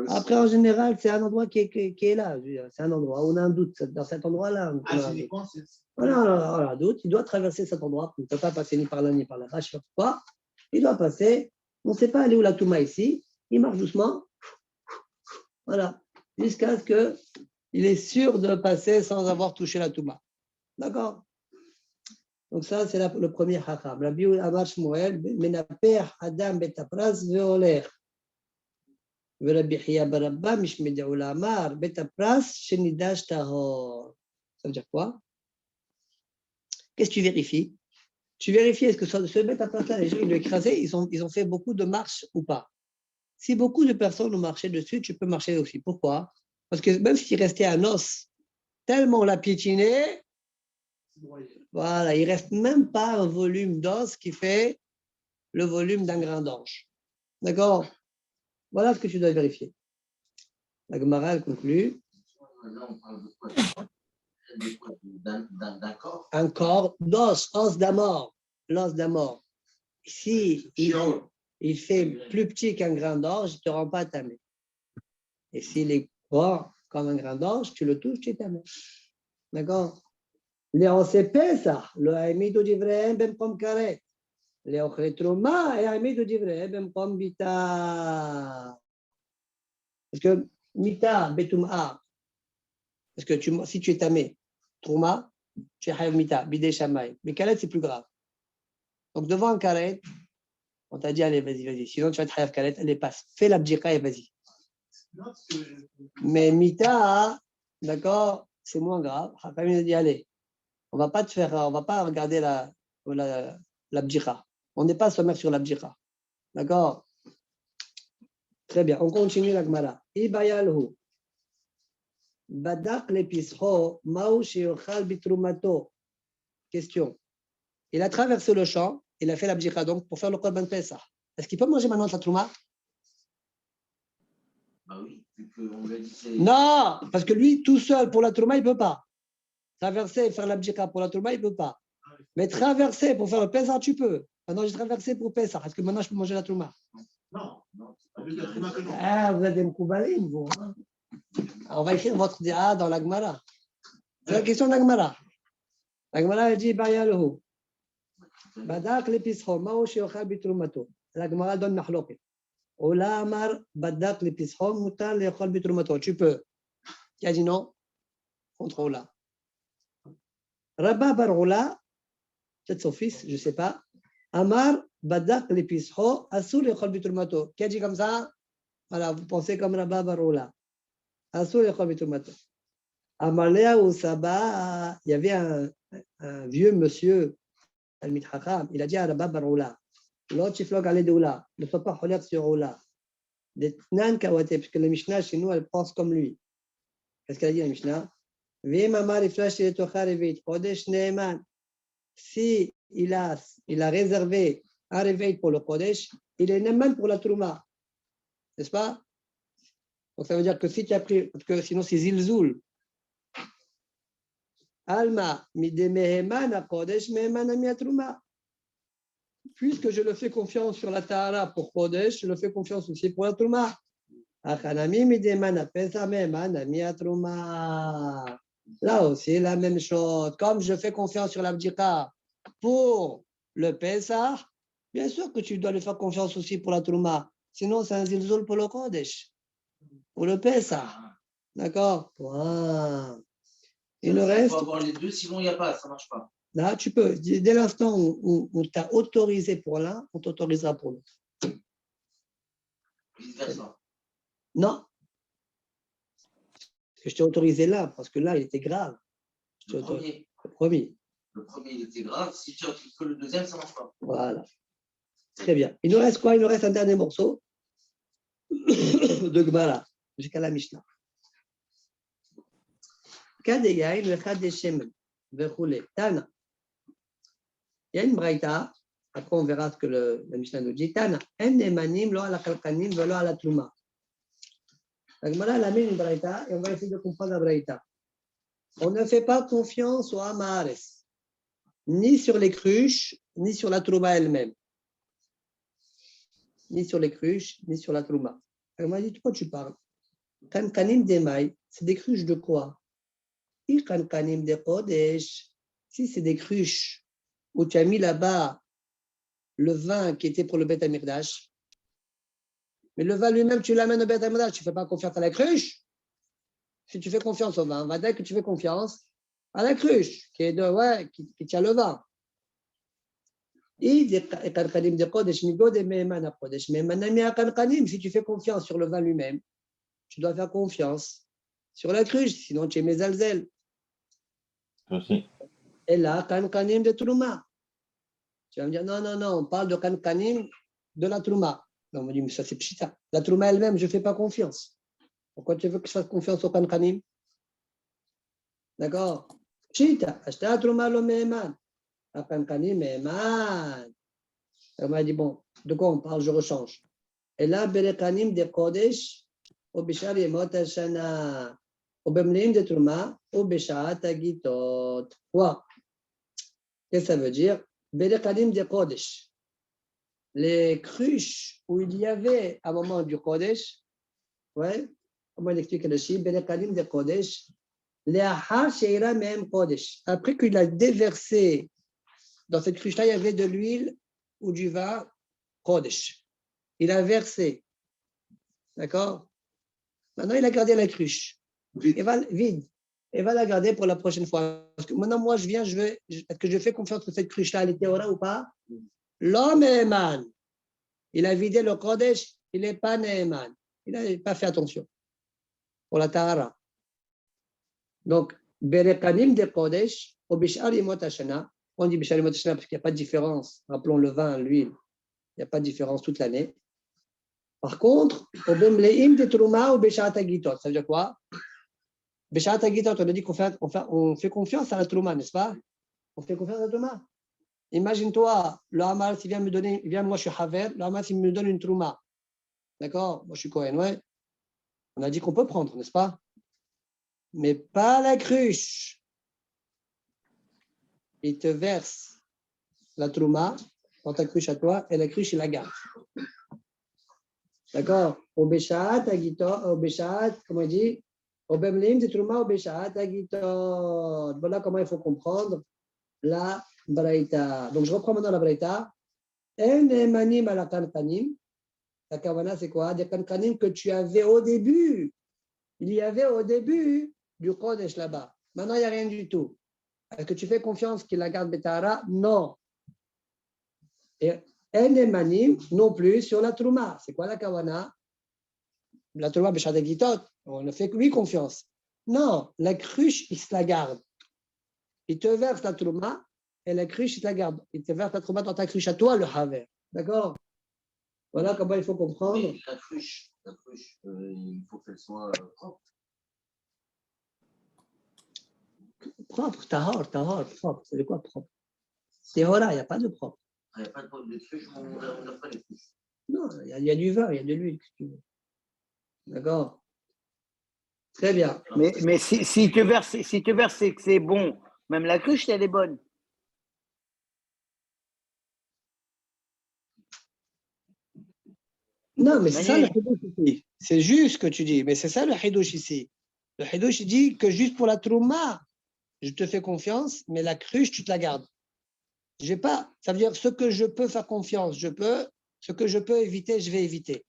S1: Après, en général, c'est un endroit qui est là. C'est un endroit où on a un doute. Dans cet endroit-là, on a
S3: Ah,
S1: un
S3: c'est
S1: doute.
S3: des coins, c'est.
S1: Voilà, on a un doute. Il doit traverser cet endroit. Il ne peut pas passer ni par là, ni par là-bas. Je sais pas pourquoi. Il doit passer. On ne sait pas aller où la Touma ici. Il marche doucement. Voilà. Jusqu'à ce qu'il est sûr de passer sans avoir touché la Touma. D'accord? Donc ça, c'est le premier hakam. Rabbi Amar Shmuel, menaper Adam betapras veoler. Rabbi Hiya barabba mishmedeu lamar betapras shenidash tahor. Ça veut dire quoi? Qu'est-ce que tu vérifies? Tu vérifies est-ce que ce betapras-là, les gens ils l'ont écrasé, ils ont fait beaucoup de marches ou pas? Si beaucoup de personnes ont marché dessus, tu peux marcher aussi. Pourquoi? Parce que même s'il restait un os, tellement on l'a piétiné, voilà, il ne reste même pas un volume d'os qui fait le volume d'un grain d'orge. D'accord? Voilà ce que tu dois vérifier. La Gemara, elle conclut.
S4: Là, on parle de quoi? D'un corps?
S1: Un corps d'os, os d'amor, l'os d'amor. Si il fait plus petit qu'un grain d'orge, il ne te rend pas tamé. Et s'il est gros comme un grain d'orge, tu le touches, tu es tamé. D'accord? Les OCP, ça, le Haïmidou d'Ivrahem, ben comme carré. Les Ochretrouma et Haïmidou d'Ivrahem, ben comme bita. Parce que mita, betum'a. Parce que si tu es tamé, trouma, tu es haïv mita, bidé shamay. Mais karet, c'est plus grave. Donc devant un karet, on t'a dit, allez, vas-y. Sinon, tu vas être haïv karet, allez, passe. Fais la bdika et vas-y. Mais mita, d'accord, c'est moins grave. Hakam a dit, allez. On va pas regarder la bdika. On n'est pas sommaire sur la bdika. D'accord? Très bien. On continue la Gemara. Ibayalhu. Badak lepisho, ma'u sheyochal bitrumato. Question. Il a traversé le champ, il a fait la bdika donc pour faire le Korban Pessah. Est-ce qu'il peut manger maintenant de la trouma?
S4: Bah oui, vu qu'on lui a dit c'est.
S1: Non, parce que lui, tout seul pour la trouma, il ne peut pas. Traverser et faire la bdika pour la trouma, il ne peut pas. Mais traverser pour faire le Pessah, tu peux. Maintenant, j'ai traversé pour Pessah. Est-ce que maintenant, je peux manger la trouma?
S3: Non, c'est pas lui qui a trouvé que non.
S1: Ah, vous êtes des mkoubalim, vous. Hein? On va écrire votre dira dans la Gemara. C'est la question de la Gemara. La Gemara dit Bayalhu. Badak lepisho, ma'u sheyochal bitrumato. La Gemara donne mahloket. Ola amar badak lepisho, mutar leyochal bitrumato. Tu peux. Qui a dit non? Contre Ola. Rabba bar Ola, peut-être son fils, je ne sais pas. Amar badak lepisho, asur leyochal bitrumato. Qui a dit comme ça? Voilà, vous pensez comme Rabba bar Ola. Asur leyochal bitrumato. Amalea ou Saba, il y avait un vieux monsieur, Talmid Chacham, il a dit à Rabba bar Ola, l'autre chiflog allait de Ola, ne sois pas choler sur Ola. Des Tnan Kawate, parce que la Mishnah chez nous, elle pense comme lui. Qu'est-ce qu'elle a dit la Mishnah? Si il a réservé un réveil pour le Kodesh, il est Neman pour la Trouma. N'est-ce pas? Donc ça veut dire que si tu as pris, parce que sinon c'est Zilzoul. Alma, midemeheman a Kodesh, meheman a miatrouma. Puisque je le fais confiance sur la Tahara pour Kodesh, je le fais confiance aussi pour la Trouma. Achanami, mideman a Pesa, meheman a miatrouma. Là aussi, la même chose. Comme je fais confiance sur la bdika pour le Pesa, bien sûr que tu dois lui faire confiance aussi pour la Trouma. Sinon, c'est un zilzul pour le Kodesh. Pour le Pesa. D'accord? Wow. Et le reste.
S4: Il faut avoir les deux, sinon il n'y a pas, ça ne marche pas.
S1: Là, tu peux. Dès l'instant où on t'a autorisé pour l'un, on t'autorisera pour l'autre.
S4: Vice-versa.
S1: Non. Parce que je t'ai autorisé là, parce que là, il était grave.
S4: Le premier.
S1: Le premier.
S4: Le premier, il était grave. Si tu autorises que le deuxième, ça ne marche pas.
S1: Voilà. Très bien. Il nous reste quoi? Il nous reste un dernier morceau de Gemara, jusqu'à la Mishnah. Kadeyain, Vechad Shemen, Vechoule, Tana. Il y a une braïta, après on verra ce que la Mishnah nous dit. Tana, en emanim, lo ala kalkanim, velo ala tluma. La Gemara, elle a mis une braïta et on va essayer de comprendre la braïta. On ne fait pas confiance au Hamahares, ni sur les cruches, ni sur la trouma elle-même. Ni sur les cruches, ni sur la trouma. Elle m'a dit, de quoi tu parles? Kankanim demai, c'est des cruches de quoi? Kankanim de Kodesh, si c'est des cruches où tu as mis là-bas le vin qui était pour le Beth Amikdash, mais le vin lui-même, tu l'amènes au Beth Amikdash, tu ne fais pas confiance à la cruche. Si tu fais confiance au vin, on va dire que tu fais confiance à la cruche qui tient le vin. Si tu fais confiance sur le vin lui-même, tu dois faire confiance sur la cruche, sinon tu es mézalzel. Et là, kankanim de trouma. Tu vas me dire, non, on parle de kankanim de la trouma. On me dit, mais ça c'est pchita. La trouma elle-même, je ne fais pas confiance. Pourquoi tu veux que je fasse confiance au kankanim? D'accord? Pchita, acheter la trouma lo meheman. La kankanim meheman. Elle m'a dit, bon, de quoi on parle? Je rechange. Et là, berekanim de kodesh, au bishar yemot hashana, au bemlim de trouma, au bishat agitot. Quoi? Qu'est-ce que ça veut dire? Berekanim de kodesh. Les cruches où il y avait à un moment du kodesh, ouais, comment il explique le chiffre? Berekanim de kodesh, les ahar sheira même kodesh. Après qu'il a déversé dans cette cruche-là, il y avait de l'huile ou du vin kodesh. Il a versé. D'accord? Maintenant, il a gardé la cruche. Vide. Il va la garder pour la prochaine fois. Parce que maintenant, moi, je viens, est-ce que je fais confiance que cette cruche-là, elle était aura ou pas? L'homme est man. Il a vidé le kodesh, il n'est pas Neeman. Il n'a pas fait attention pour la tahara. Donc, berekanim de kodesh, au bishar yemot hashana. On dit bishar yemot hashana parce qu'il n'y a pas de différence. Rappelons le vin, l'huile. Il n'y a pas de différence toute l'année. Par contre, au bemleim de trouma ou bishat agitot. Ça veut dire quoi? Bishat agitot, on a dit qu'on fait confiance à la trouma, n'est-ce pas? On fait confiance à la trouma. Imagine-toi, le Hamas, il vient me donner, moi je suis Haver, le Hamas, il me donne une trouma. D'accord? Moi je suis Cohen, ouais. On a dit qu'on peut prendre, n'est-ce pas? Mais pas la cruche. Il te verse la trouma dans ta cruche à toi et la cruche, il la garde. D'accord? Au Béchat, au Béchat, comment il dit? Au Bemlim, c'est trouma, au Béchat, voilà comment il faut comprendre la Braïta. Donc, je reprends maintenant la Braïta. En emanim ala kankanim. La kavana, c'est quoi? Des kankanim que tu avais au début. Il y avait au début du Kodesh là-bas. Maintenant, il n'y a rien du tout. Est-ce que tu fais confiance qu'il la garde Betara? Non. Et en emanim non plus sur la trouma. C'est quoi la kavana? La trouma, Béchat Agitot. On ne fait que lui confiance. Non, la cruche, il se la garde. Il te verse la trouma. Et la cruche, il te la garde. Il te verse la trouma dans ta cruche à toi, le haver. D'accord? Voilà comment il faut comprendre.
S4: Mais la cruche, il faut qu'elle soit propre.
S1: Propre, tahor, propre. C'est de quoi propre? Tehora, il n'y a pas de propre.
S4: Il n'y a pas de propre de cruche, on n'a pas les cruches.
S1: Non, il y a du vin, il y a de l'huile. D'accord? Très bien.
S5: Mais si te verse que c'est bon, même la cruche, elle est bonne.
S1: Non, mais c'est ça le hidouch ici. C'est juste ce que tu dis, mais c'est ça le hidouch ici. Le hidouch dit que juste pour la trouma, je te fais confiance, mais la cruche, tu te la gardes. J'ai pas, ça veut dire ce que je peux faire confiance, je peux, ce que je peux éviter, je vais éviter.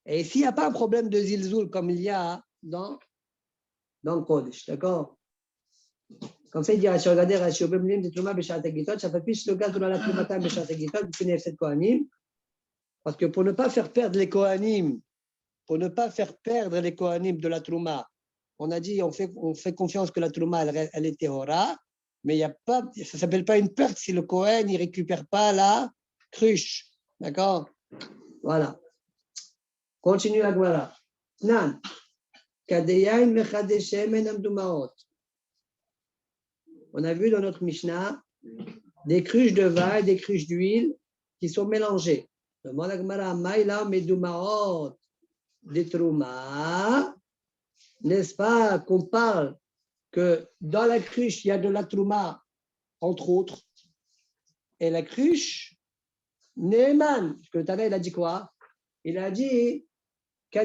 S1: Et s'il n'y a pas un problème de zilzoul comme il y a dans le Kodesh, d'accord? Comme ça, il dit, regardez, Rashi, Obemlim, de Trouma, Beshat Agitot, ça fait plus le gaz dans la Troumata, Beshat Agitot, vous connaissez cette Kohanim. Parce que pour ne pas faire perdre les Kohanim, de la Trouma, on a dit on fait confiance que la Trouma, elle est Tehora, mais ça ne s'appelle pas une perte si le Kohen ne récupère pas la cruche. D'accord? Voilà. Continue la Gemara. Nan. Kadeyain mechadeshem enam dumaot. On a vu dans notre Mishnah des cruches de vin et des cruches d'huile qui sont mélangées. Demande la Gemara, Maïla medumaot des trouma. N'est-ce pas qu'on parle que dans la cruche, il y a de la trouma, entre autres, et la cruche, Neeman, parce que le Tana, il a dit quoi? Il a dit donc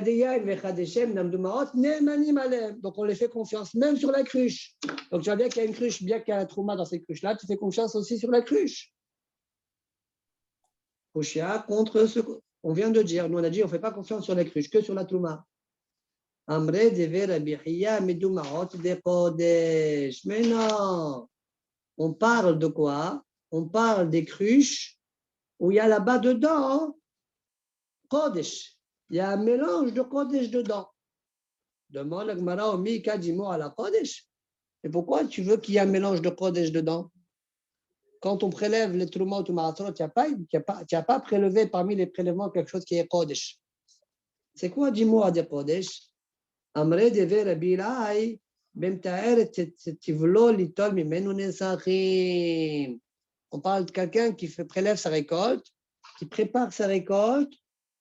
S1: on les fait confiance même sur la cruche. Donc tu vois bien qu'il y a une cruche, bien qu'il y a un trauma dans ces cruches-là, tu fais confiance aussi sur la cruche. Koshia contre ce qu'on vient de dire. Nous on a dit on ne fait pas confiance sur les cruches, que sur la trauma. Amre deve rabihiya medumaot de kodesh. Mais non, on parle de quoi? On parle des cruches où il y a là-bas dedans kodesh. Il y a un mélange de Kodesh dedans. Demande la Gemara au Mika Dimo à la Kodesh. Et pourquoi tu veux qu'il y ait un mélange de Kodesh dedans? Quand on prélève les Troumot ou Maratrot, tu n'as pas prélevé parmi les prélèvements quelque chose qui est Kodesh. C'est quoi Dimo à des Kodesh? Amre deve Rabbi Ilai, Bemtaer tivlo litol mimenu nesachim. On parle de quelqu'un qui prélève sa récolte, qui prépare sa récolte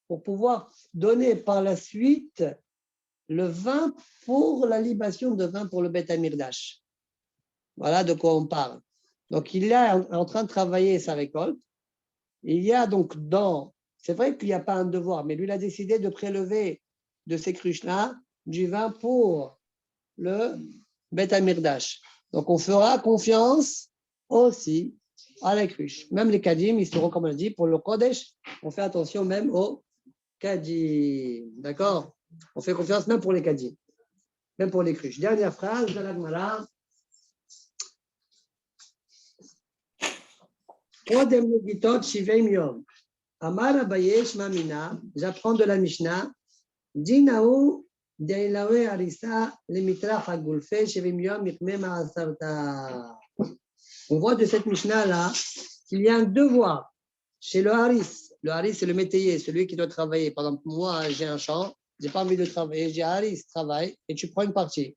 S1: pour pouvoir donner par la suite le vin pour la libation de vin pour le Beth Amirdash. Voilà de quoi on parle. Donc, il est en train de travailler sa récolte. Il y a donc c'est vrai qu'il n'y a pas un devoir, mais lui, il a décidé de prélever de ces cruches-là du vin pour le Beth Amirdash. Donc, on fera confiance aussi à la cruche. Même les Kadim, ils seront, comme on a dit, pour le Kodesh, on fait attention même au Kadim. D'accord? On fait confiance même pour les Kadim, même pour les cruches. Dernière phrase de la Gemara. J'apprends de la Mishnah. Dinaou deilawe arisa lemitra hagulfe shevim yom mikmema asarta. On voit de cette Mishnah-là qu'il y a un devoir chez le Haris. Le Haris, c'est le métayer, celui qui doit travailler. Par exemple, moi, j'ai un champ, je n'ai pas envie de travailler. Je dis Haris, travaille, et tu prends une partie.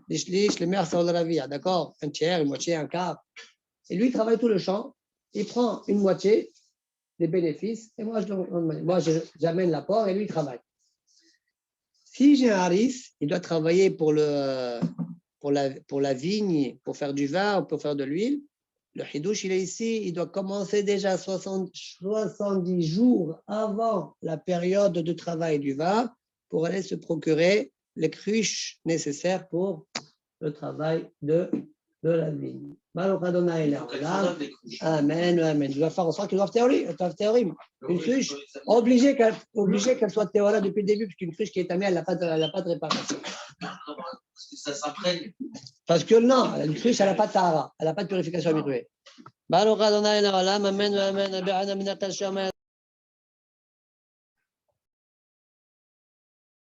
S1: Les shlish, les mères, ça la vie, d'accord? Un tiers, une moitié, un quart. Et lui, il travaille tout le champ, il prend une moitié des bénéfices, et moi, j'amène l'apport, et lui, il travaille. Si j'ai un Haris, il doit travailler pour la vigne, pour faire du vin, pour faire de l'huile. Le Hidouche, il est ici, il doit commencer déjà 70 jours avant la période de travail du vin pour aller se procurer les cruches nécessaires pour le travail de la vigne. Baruch Adonai Le'olam. Amen, amen. Je dois faire en sorte qu'ils doivent théorim. Une cruche, obligé qu'elle soit théora depuis le début, parce qu'une cruche qui est tamée, elle n'a pas de réparation.
S4: Parce que ça s'imprègne.
S1: Parce que non, une cruche, elle n'a pas de tahara, elle n'a pas de purification habituée. Baruch Adonai Le'olam. Amen, amen.